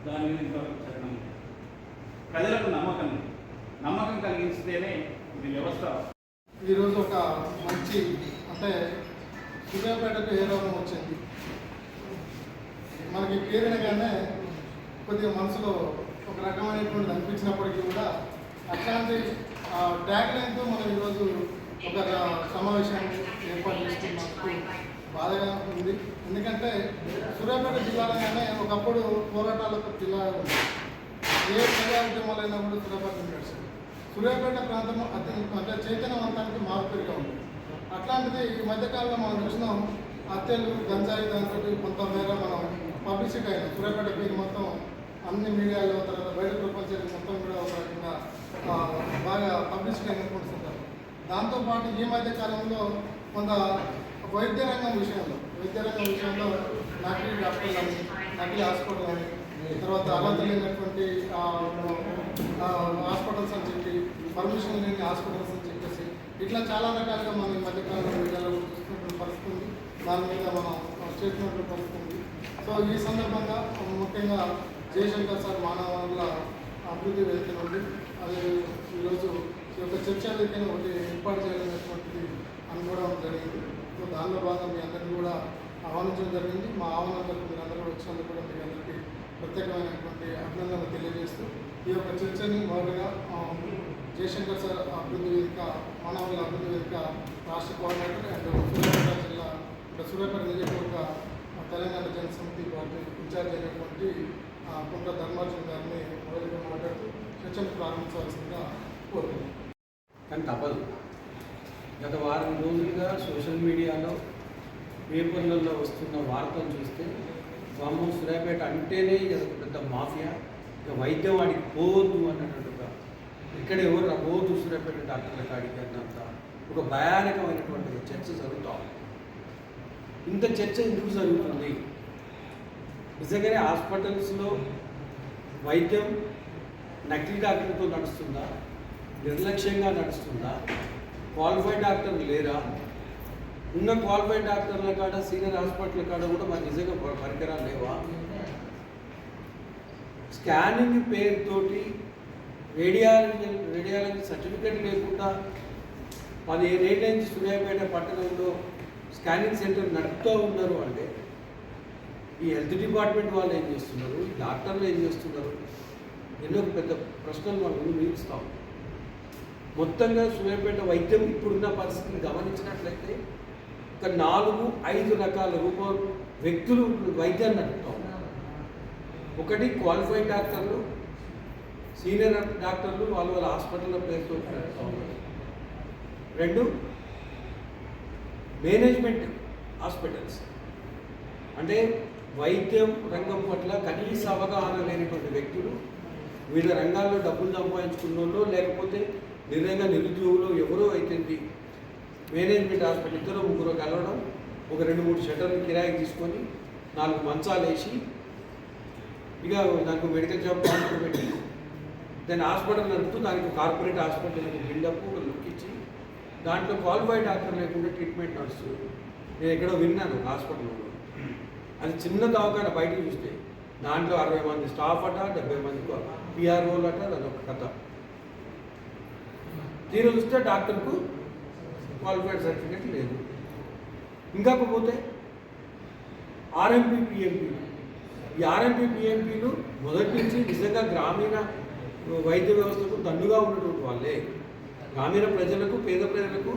దాని మీద ఇంతవరకు చరణం ప్రజలకు నమ్మకం కలిగించితేనే ఇది వ్యవస్థ. ఈరోజు ఒక మంచి అంటే సూర్యాపేటకు ఏ రోగం వచ్చింది మనకి పేరునగానే కొద్దిగా మనసులో ఒక రకమైనటువంటి అనిపించినప్పటికీ కూడా అట్లాంటి ట్యాగ్ లైన్తో మనం ఈరోజు ఒక సమావేశాన్ని ఏర్పాటు చేసుకున్నందుకు బాధగా ఉంది. ఎందుకంటే సూర్యాపేట జిల్లాలోనే ఒకప్పుడు పోరాటాలకు జిల్లా ఉంది. ఏ ప్రజా ఉద్యమాలైనా కూడా సూర్యాపేట నడిచింది. సూర్యాపేట ప్రాంతం అంటే చైతన్యవంతానికి మార్పుగా ఉంది. అట్లాంటిది ఈ మధ్యకాలంలో మనం చూసినాం హత్యలు గంజాయి దాంతో కొంతమేర మనం పబ్లిసిటీ అయినాం. సూర్యాపేట పేరు మొత్తం అన్ని మీడియాలో తర్వాత బయట ప్రపంచానికి మొత్తం కూడా ఒక రకంగా బాగా పబ్లిసిటీ అయినట్టుకుంటుంటారు. దాంతోపాటు ఈ మధ్య కాలంలో కొంత వైద్య రంగం విషయంలో నకిలీ డాక్టర్లని నకిలీ హాస్పిటల్ అని తర్వాత అర్హత లేనటువంటి హాస్పిటల్స్ అని చెప్పి పర్మిషన్ లేని హాస్పిటల్స్ అని చెప్పేసి ఇట్లా చాలా రకాలుగా మనం ఈ మధ్యకాలంలో మీడియాలో చూస్తున్నటువంటి పరిస్థితి ఉంది. దాని మీద మనం చేసినటువంటి పరిస్థితి ఉంది. సో ఈ సందర్భంగా ముఖ్యంగా జయశంకర్ సార్ మానవ వనరుల అభివృద్ధి వేదిక నుండి అదే ఈరోజు ఈ యొక్క చర్చా వేదికను ఒకటి ఏర్పాటు చేయాలనేటువంటిది అనుకోవడం జరిగింది. సో దానిలో భాగంగా మీ అందరినీ కూడా ఆహ్వానించడం జరిగింది. మా ఆహ్వానంతో మీరు అందరూ కూడా వచ్చినందుకు కూడా మీ అందరికీ ప్రత్యేకమైనటువంటి అభినందనలు తెలియజేస్తూ ఈ యొక్క చర్చని మొదలుగా జయశంకర్ సార్ అభివృద్ధి వేదిక మానవుల అభివృద్ధి వేదిక రాష్ట్ర కోఆర్డినేటర్ అండ్ సూర్యాపేట జిల్లా సూర్యాపేట నియోజకవర్గ తెలంగాణ జనసమితి పార్టీ ఇన్ఛార్జ్ అయినటువంటి కొంత ధర్మార్జున్ గారిని మొదలుగా మాట్లాడుతూ చర్చను ప్రారంభించవలసిందిగా కోరుతున్నాను. కానీ తప్పదు. గత వారం రోజులుగా సోషల్ మీడియాలో పేపర్లలో వస్తున్న వార్తలు చూస్తే ఖమ్మం సూర్యాపేట అంటేనే పెద్ద మాఫియా, ఇక వైద్యం వాడికి పోవద్దు అన్నట్టుగా ఇక్కడ ఎవరు పోవద్దు సూర్యాపేట డాక్టర్ల కాడికి అన్నంత ఒక భయానకమైనటువంటి చర్చ జరుగుతూ ఉంది. ఇంత చర్చ ఎందుకు జరుగుతుంది? నిజంగానే హాస్పిటల్స్లో వైద్యం నకిలీ డాక్టర్తో నడుస్తుందా, నిర్లక్ష్యంగా నడుస్తుందా, క్వాలిఫైడ్ డాక్టర్లు లేరా, ఉన్న క్వాలిఫైడ్ డాక్టర్ల కాడ సీనియర్ హాస్పిటల్ కాడ కూడా మరి నిజంగా పరికరాలు లేవా, స్కానింగ్ పేరుతోటి రేడియాలజీ సర్టిఫికేట్ లేకుండా 15 ఏళ్ళ నుంచి సూర్యాపేట పట్టణంలో స్కానింగ్ సెంటర్ నడుపుతూ ఉన్నారు అంటే ఈ హెల్త్ డిపార్ట్మెంట్ వాళ్ళు ఏం చేస్తున్నారు, ఈ డాక్టర్లు ఏం చేస్తున్నారు, ఎన్నో పెద్ద ప్రశ్నలు మనం నిలుస్తాం. మొత్తంగా సూర్యాపేట వైద్యం ఇప్పుడున్న పరిస్థితిని గమనించినట్లయితే ఒక 4-5 రకాల వ్యక్తులు వైద్యాన్ని నడుపుతాం. ఒకటి క్వాలిఫైడ్ డాక్టర్లు, సీనియర్ డాక్టర్లు వాళ్ళ హాస్పిటల్లో పేరుతో నడుపుతూ ఉన్నారు. 2 మేనేజ్మెంట్ హాస్పిటల్స్ అంటే వైద్యం రంగం పట్ల కనీస అవగాహన లేనటువంటి వ్యక్తులు, వివిధ రంగాల్లో డబ్బులు సంపాదించుకున్న లేకపోతే నిజంగా నిరుద్యోగులు ఎవరో అయితే మేనేజ్మెంట్ హాస్పిటల్ 2-3 కలవడం, ఒక 2-3 షట్టర్లు కిరాయికి తీసుకొని 4 మంచాలు వేసి ఇక దానికి మెడికల్ షాప్ కౌంటర్ పెట్టి దాన్ని హాస్పిటల్ నడుపుతూ దానికి కార్పొరేట్ హాస్పిటల్కి బిల్డప్ ఒక లుక్ ఇచ్చి దాంట్లో క్వాలిఫైడ్ డాక్టర్ లేకుండా ట్రీట్మెంట్ నడుస్తుంది. నేను ఎక్కడో విన్నాను హాస్పిటల్లో, అది చిన్న దవాఖాన బయటకు చూస్తే దాంట్లో 60 మంది స్టాఫ్ అట, 70 మంది పిఆర్ఓలు అట, అదొక కథ. తీరు చూస్తే డాక్టర్కు క్వాలిఫైడ్ సర్టిఫికేట్ లేదు. ఇంకాకపోతే ఆర్ఎంపీ పిఎంపీలు, ఈ ఆర్ఎంపీ పిఎంపీలు మొదటి నుంచి నిజంగా గ్రామీణ వైద్య వ్యవస్థకు దండుగా ఉన్నటువంటి వాళ్ళే. గ్రామీణ ప్రజలకు, పేద ప్రజలకు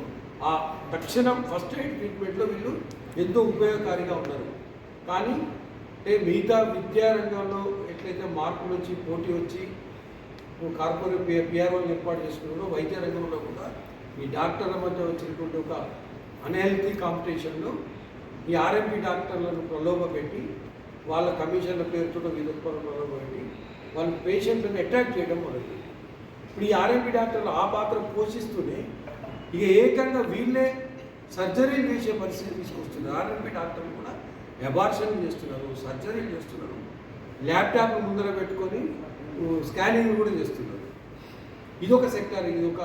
ఆ తక్షణం ఫస్ట్ ఎయిడ్ ట్రీట్మెంట్లో వీళ్ళు ఎంతో ఉపయోగకారిగా ఉన్నారు. కానీ మిగతా విద్యారంగంలో ఎట్లయితే మార్పులు వచ్చి పోటీ వచ్చి కార్పొరేట్ పిఆర్ఓలు ఏర్పాటు చేసుకున్నారో వైద్య రంగంలో కూడా ఈ డాక్టర్ల మధ్య వచ్చినటువంటి ఒక అన్హెల్తీ కాంపిటీషన్లో ఈ ఆర్ఎంపీ డాక్టర్లను ప్రలోభపెట్టి వాళ్ళ కమిషన్ల పేరుతో విధోత్పత్తులు ప్రలోభపెట్టి వాళ్ళ పేషెంట్లను అటాక్ చేయడం మొదలు. ఇప్పుడు ఈ ఆర్ఎంపీ డాక్టర్లు ఆ పాత్ర పోషిస్తూనే ఇక ఏకంగా వీళ్ళే సర్జరీలు చేసే పరిస్థితి తీసుకొస్తున్నారు. ఆర్ఎంపీ డాక్టర్లు కూడా అబార్షన్ చేస్తున్నారు, సర్జరీలు చేస్తున్నారు, ల్యాప్టాప్ ముందర పెట్టుకొని స్కానింగ్ కూడా చేస్తున్నారు. ఇదొక సెక్టార్, ఇదొక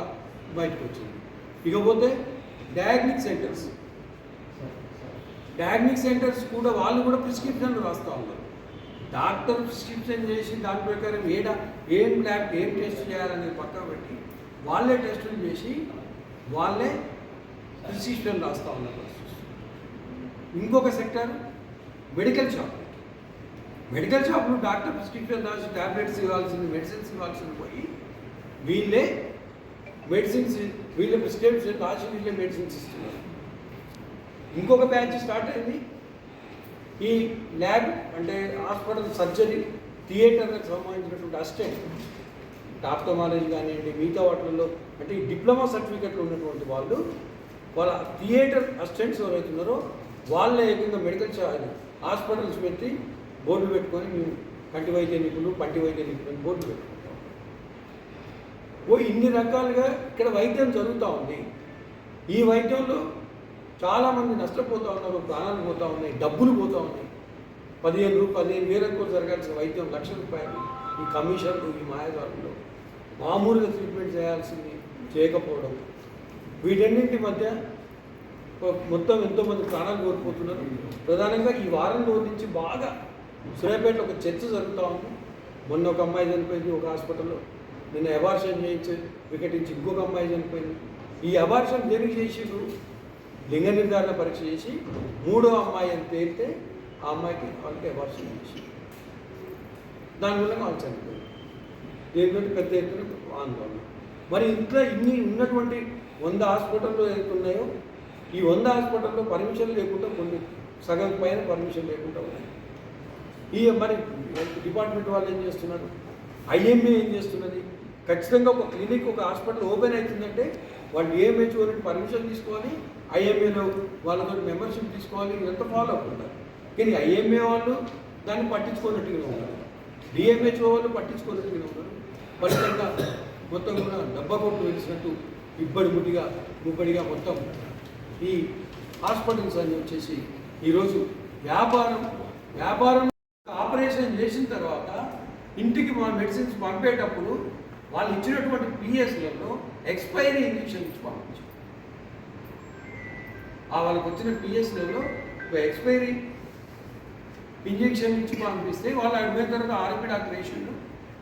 బయటకు వచ్చింది. ఇకపోతే డయాగ్నిక్ సెంటర్స్ కూడా వాళ్ళు కూడా ప్రిస్క్రిప్షన్లు రాస్తూ ఉన్నారు. డాక్టర్ ప్రిస్క్రిప్షన్ చేసి దాని ప్రకారం ఏం ల్యాబ్ ఏం టెస్ట్ చేయాలనేది పక్కన పెట్టి వాళ్ళే టెస్టులు చేసి వాళ్ళే ప్రిస్క్రిప్షన్ రాస్తూ ఉన్నారు. ఇంకొక సెక్టర్ మెడికల్ షాప్. మెడికల్ షాప్లో డాక్టర్ ప్రిస్క్రిప్షన్ రాసి ట్యాబ్లెట్స్ ఇవ్వాల్సింది, మెడిసిన్స్ ఇవ్వాల్సింది పోయి వీళ్ళే ప్రిస్క్రిప్షన్ రాసి వీళ్ళే మెడిసిన్స్ ఇస్తున్నారు. ఇంకొక బ్యాచ్ స్టార్ట్ అయింది. ఈ ల్యాబ్ అంటే హాస్పిటల్ సర్జరీ థియేటర్లకు సంబంధించినటువంటి అసిస్టెంట్ ఆప్థమాలజీ కానివ్వండి, మిగతా వాటిల్లో అంటే ఈ డిప్లొమా సర్టిఫికెట్లు ఉన్నటువంటి వాళ్ళ థియేటర్ అసిస్టెంట్స్ ఎవరైతే ఉన్నారో వాళ్ళే ఏకంగా మెడికల్ హాస్పిటల్స్ పెట్టి బోర్డులు పెట్టుకొని మేము కంటి వైద్య నిపుణులు, పంటి వైద్య నిపుణులు బోర్డులు పెట్టుకుంటాం. ఇన్ని రకాలుగా ఇక్కడ వైద్యం జరుగుతూ ఉంది. ఈ వైద్యంలో చాలామంది నష్టపోతూ ఉన్నారు, ప్రాణాలు పోతూ ఉన్నాయి, డబ్బులు పోతూ ఉన్నాయి. 15,000 కోట్లు జరగాల్సిన వైద్యం ₹1,00,000 ఈ కమిషన్లు, ఈ మాయదారులు మామూలుగా ట్రీట్మెంట్ చేయాల్సింది చేయకపోవడం, వీటన్నింటి మధ్య మొత్తం ఎంతోమంది ప్రాణాలు కోల్పోతున్నారు. ప్రధానంగా ఈ వారం రోజు నుంచి బాగా సూర్యాపేటలో ఒక చర్చ జరుగుతూ ఉంది. మొన్న ఒక అమ్మాయి చనిపోయింది ఒక హాస్పిటల్లో, నిన్న అబార్షన్ చేయించి వికటించి ఇంకొక అమ్మాయి చనిపోయింది. ఈ అబార్షన్ దేనికి చేసిండ్రు? లింగ నిర్ధారణ పరీక్ష చేసి 3వ అమ్మాయి అని తేలితే ఆ అమ్మాయికి వాళ్ళకి అబార్షన్ చేసి దానివల్ల వాళ్ళు చనిపోయింది. దీంతో పెద్ద ఎత్తున ఆందోళన. మరి ఇంట్లో ఇన్ని ఉన్నటువంటి 100 హాస్పిటల్లో ఏదైతే ఉన్నాయో ఈ 100 హాస్పిటల్లో పర్మిషన్ లేకుండా కొన్ని సగం పైన పర్మిషన్ లేకుండా ఉన్నాయి. మరి డిపార్ట్మెంట్ వాళ్ళు ఏం చేస్తున్నారు? ఐఎంఏ ఏం చేస్తున్నది? ఖచ్చితంగా ఒక క్లినిక్, ఒక హాస్పిటల్ ఓపెన్ అవుతుందంటే వాళ్ళు ఏఎంహెచ్ఓ పర్మిషన్ తీసుకోవాలి, ఐఎంఏలో వాళ్ళతో మెంబర్షిప్ తీసుకోవాలి, ఇదంతా ఫాలో అప్ ఉండాలి. కానీ ఐఎంఏ వాళ్ళు దాన్ని పట్టించుకున్నట్టుగా ఉన్నారు, డిఎంహెచ్ఓ వాళ్ళు పట్టించుకున్నట్టుగా ఉన్నారు. ఫలితంగా మొత్తం కూడా డబ్బా కొట్టు వెలిసినట్టు ముబ్బడిగా మొత్తం ఈ హాస్పిటల్స్ అని వచ్చేసి ఈరోజు వ్యాపారం ఆపరేషన్ చేసిన తర్వాత ఇంటికి మా మెడిసిన్స్ పంపేటప్పుడు వాళ్ళు ఇచ్చినటువంటి పిఎస్లలో ఎక్స్పైరీ ఇంజెక్షన్ ఇచ్చి పంపించారు. వాళ్ళకి వచ్చిన పిఎస్లలో ఒక ఎక్స్పైరీ ఇంజెక్షన్ ఇచ్చి పంపిస్తే వాళ్ళు అడిగిన తర్వాత ఆర్పీ డాక్టర్ వేసిండు,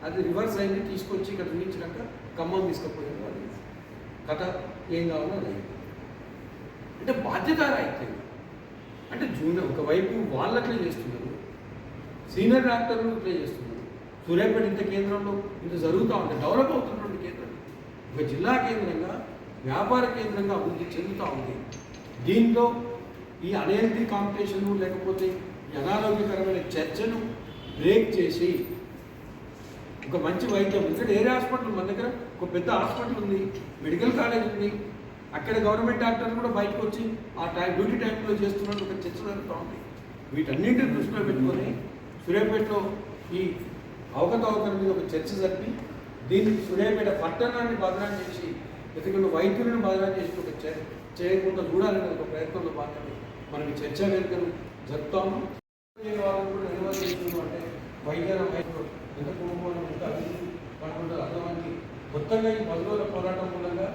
అది రివర్స్ అయింది, తీసుకొచ్చి ఇక్కడ చూపించినాక ఖమ్మం తీసుకుపోయారు. అది కథ ఏం కావాలో అది అంటే బాధ్యత అయితే అంటే జూనియర్ ఒకవైపు వాళ్ళు అట్లే చేస్తున్నారు, సీనియర్ డాక్టర్లు ఇట్లే చేస్తున్నారు. సూర్యాపేట ఇంత కేంద్రంలో ఇంత జరుగుతూ ఉంది, డెవలప్ అవుతున్నటువంటి కేంద్రం, ఒక జిల్లా కేంద్రంగా వ్యాపార కేంద్రంగా అభివృద్ధి చెందుతూ ఉంది. దీంట్లో ఈ అన్హెల్తీ కాంపిటీషను లేకపోతే ఈ అనారోగ్యకరమైన చర్చను బ్రేక్ చేసి ఒక మంచి వైద్యం, ఎందుకంటే ఏరియా హాస్పిటల్ మన దగ్గర ఒక పెద్ద హాస్పిటల్ ఉంది, మెడికల్ కాలేజ్ ఉంది, అక్కడ గవర్నమెంట్ డాక్టర్లు కూడా బయటకు వచ్చి ఆ డ్యూటీ టైంలో చేస్తున్నట్టు ఒక చర్చ జరుగుతూ ఉంది. వీటన్నింటిని దృష్టిలో పెట్టుకొని సూర్యాపేటలో ఈ అవకతవకల మీద ఒక చర్చ జరిపి దీన్ని సూర్యాపేట పట్టణాన్ని బదనాం చేసి ఎందుకంటే వైద్యులను బదనాం చేసి ఒక చేయకుండా చూడాలనే ఒక ప్రయత్నంలో భాగంగా మనం ఈ చర్చా వేదికను జరుపుతాము. వాళ్ళని కూడా నిర్వహిస్తున్నాం అంటే వైద్యులు ఎంత కుటుంబం ఎంత అభివృద్ధి పడుతుందో అర్థమానికి మొత్తంగా ఈ 10 రోజుల పోరాటం మూలంగా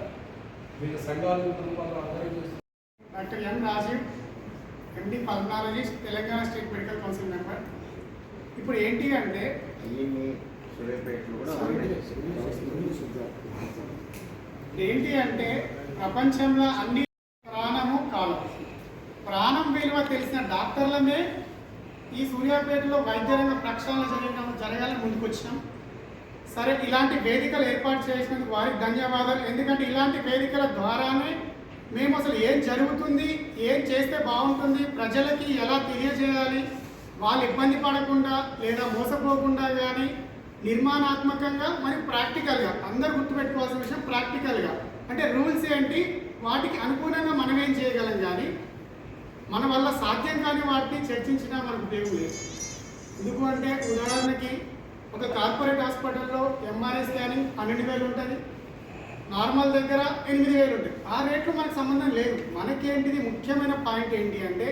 వీళ్ళ సంఘాలు కుటుంబాలు ఆధారం చేస్తారు. Doctor M Rajeev, MD pulmonologist, Telangana state medical council member. ఇప్పుడు ఏంటి అంటే ప్రపంచంలో అన్ని ప్రాణము కాలం, ప్రాణం విలువ తెలిసిన డాక్టర్లమే ఈ సూర్యాపేటలో వైద్య రంగ ప్రక్షాళన జరగాలని ముందుకొచ్చినాం. సరే, ఇలాంటి వేదికలు ఏర్పాటు చేసినందుకు వారికి ధన్యవాదాలు. ఎందుకంటే ఇలాంటి వేదికల ద్వారానే మేము అసలు ఏం జరుగుతుంది, ఏం చేస్తే బాగుంటుంది, ప్రజలకి ఎలా తెలియజేయాలి, వాళ్ళు ఇబ్బంది పడకుండా లేదా మోసపోకుండా కానీ నిర్మాణాత్మకంగా మరియు ప్రాక్టికల్గా, అందరూ గుర్తుపెట్టుకోవాల్సిన విషయం ప్రాక్టికల్గా అంటే రూల్స్ ఏంటి, వాటికి అనుగుణంగా మనం ఏం చేయగలం. కానీ మన వల్ల సాధ్యం కాని వాటిని చర్చించినా మనకు ఉపయోగం లేదు. ఎందుకు అంటే ఉదాహరణకి ఒక కార్పొరేట్ హాస్పిటల్లో ఎంఆర్ఐ స్కానింగ్ 12,000 ఉంటుంది, నార్మల్ దగ్గర 8,000 ఉంటుంది. ఆ రేట్లు మనకు సంబంధం లేదు. మనకేంటిది ముఖ్యమైన పాయింట్ ఏంటి అంటే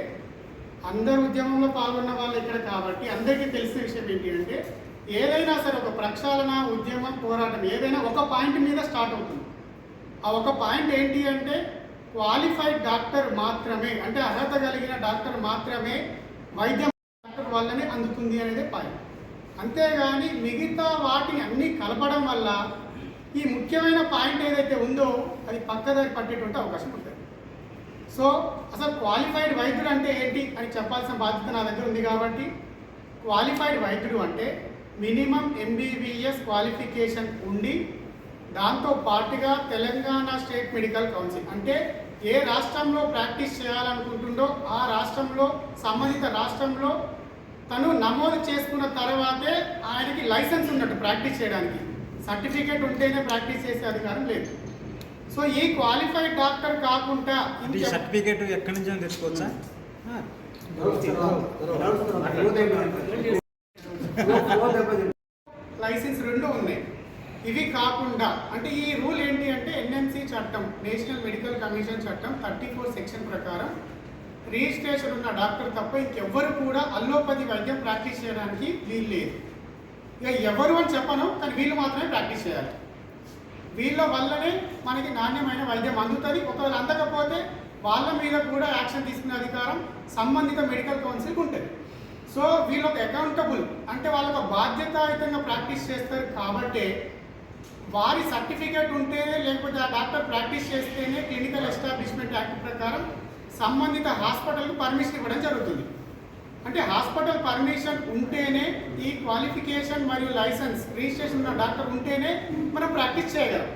అందరు ఉద్యమంలో పాల్గొన్న వాళ్ళు ఇక్కడ కాబట్టి అందరికీ తెలిసిన విషయం ఏంటి అంటే ఏదైనా సరే ఒక ప్రక్షాళన ఉద్యమం పోరాటం ఏదైనా ఒక పాయింట్ మీద స్టార్ట్ అవుతుంది. ఆ ఒక పాయింట్ ఏంటి అంటే క్వాలిఫైడ్ డాక్టర్ మాత్రమే, అంటే అర్హత కలిగిన డాక్టర్ మాత్రమే వైద్యం డాక్టర్ వాళ్ళనే అందుతుంది అనేది పాయింట్. అంతేగాని మిగతా వాటిని అన్నీ కలపడం వల్ల ఈ ముఖ్యమైన పాయింట్ ఏదైతే ఉందో అది పక్కదారి పట్టేటువంటి అవకాశం ఉంటుంది. సో అసలు క్వాలిఫైడ్ వైద్యుడు అంటే ఏంటి అని చెప్పాల్సిన బాధ్యత నా దగ్గర ఉంది. కాబట్టి క్వాలిఫైడ్ వైద్యుడు అంటే మినిమం ఎంబీబీఎస్ క్వాలిఫికేషన్ ఉండి దాంతో పాటుగా తెలంగాణ స్టేట్ మెడికల్ కౌన్సిల్ అంటే ఏ రాష్ట్రంలో ప్రాక్టీస్ చేయాలనుకుంటుందో ఆ రాష్ట్రంలో సంబంధిత రాష్ట్రంలో తను నమోదు చేసుకున్న తర్వాతే ఆయనకి లైసెన్స్ ఉన్నట్టు ప్రాక్టీస్ చేయడానికి. సర్టిఫికేట్ ఉంటేనే ప్రాక్టీస్ చేసే అధికారం లేదు. సో ఈ క్వాలిఫైడ్ డాక్టర్ కాకుండా సర్టిఫికేట్ ఎక్కడి నుంచి తెచ్చుకోవచ్చా? లైసెన్స్ రెండు ఉన్నాయి. ఇవి కాకుండా అంటే ఈ రూల్ ఏంటి అంటే ఎన్ఎంసి చట్టం, నేషనల్ మెడికల్ కమిషన్ చట్టం 34 సెక్షన్ ప్రకారం రిజిస్ట్రేషన్ ఉన్న డాక్టర్ తప్ప ఇంకెవ్వరు కూడా అల్లోపతి వైద్యం ప్రాక్టీస్ చేయడానికి వీలు లేదు. ఇక ఎవరు అని చెప్పను, కానీ వీళ్ళు మాత్రమే ప్రాక్టీస్ చేయాలి. వీళ్ళ వల్లనే మనకి నాణ్యమైన వైద్యం అందుతుంది. ఒకవేళ అందకపోతే వాళ్ళ మీద కూడా యాక్షన్ తీసుకునే అధికారం సంబంధిత మెడికల్ కౌన్సిల్కి ఉంటుంది. సో వీళ్ళొక అకౌంటబుల్ అంటే వాళ్ళొక బాధ్యతాయుతంగా ప్రాక్టీస్ చేస్తారు. కాబట్టి వారి సర్టిఫికేట్ ఉంటేనే లేకపోతే ఆ డాక్టర్ ప్రాక్టీస్ చేస్తేనే క్లినికల్ ఎస్టాబ్లిష్మెంట్ యాక్ట్ ప్రకారం సంబంధిత హాస్పిటల్కు పర్మిషన్ ఇవ్వడం జరుగుతుంది. అంటే హాస్పిటల్ పర్మిషన్ ఉంటేనే ఈ క్వాలిఫికేషన్ మరియు లైసెన్స్ రిజిస్ట్రేషన్ ఉన్న డాక్టర్ ఉంటేనే మనం ప్రాక్టీస్ చేయగలం.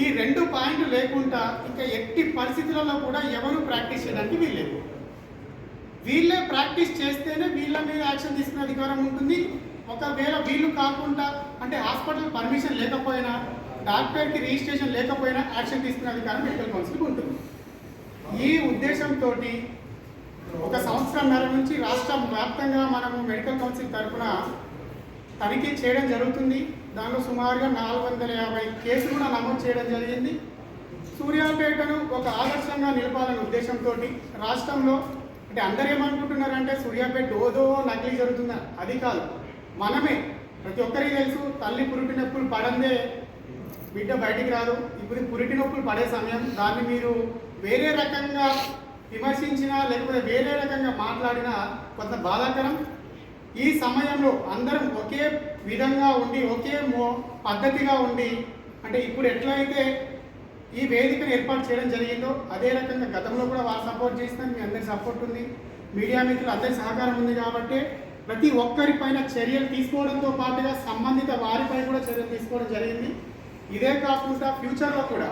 ఈ రెండు పాయింట్లు లేకుండా ఇంకా ఎట్టి పరిస్థితులలో కూడా ఎవరు ప్రాక్టీస్ చేయడానికి వీల్లేదు. వీళ్ళే ప్రాక్టీస్ చేస్తేనే వీళ్ళ మీద యాక్షన్ తీసుకునే అధికారం ఉంటుంది. ఒకవేళ వీళ్ళు కాకుండా అంటే హాస్పిటల్ పర్మిషన్ లేకపోయినా డాక్టర్కి రిజిస్ట్రేషన్ లేకపోయినా యాక్షన్ తీసుకునే అధికారం మెడికల్ కౌన్సిల్కి ఉంటుంది. ఈ ఉద్దేశంతో 1 సంవత్సరంన్నర నుంచి రాష్ట్ర వ్యాప్తంగా మనము మెడికల్ కౌన్సిల్ తరఫున తనిఖీ చేయడం జరుగుతుంది. దానిలో సుమారుగా 450 కేసులు కూడా నమోదు చేయడం జరిగింది. సూర్యాపేటను ఒక ఆదర్శంగా నిలపాలనే ఉద్దేశంతో రాష్ట్రంలో అంటే అందరూ ఏమనుకుంటున్నారంటే సూర్యాపేట ఓదో నకిలీ జరుగుతుందా? అది కాదు. మనమే ప్రతి ఒక్కరికి తెలుసు తల్లి పురిటి నొప్పులు పడందే బిడ్డ బయటికి రాదు. ఇప్పుడు పురిటి నొప్పులు పడే సమయం దాన్ని మీరు వేరే రకంగా విమర్శించినా లేకపోతే వేరే రకంగా మాట్లాడినా కొంత బాధాకరం. ఈ సమయంలో అందరం ఒకే విధంగా ఉండి ఒకే పద్ధతిగా ఉండి అంటే ఇప్పుడు ఎట్లయితే ఈ వేదికను ఏర్పాటు చేయడం జరిగిందో అదే రకంగా గతంలో కూడా వాళ్ళు సపోర్ట్ చేస్తాను. మీ అందరి సపోర్ట్ ఉంది, మీడియా మిత్రులు అందరి సహకారం ఉంది. కాబట్టి ప్రతి ఒక్కరిపైన చర్యలు తీసుకోవడంతో పాటుగా సంబంధిత వారిపై కూడా చర్యలు తీసుకోవడం జరిగింది. ఇదే కాకుండా ఫ్యూచర్లో కూడా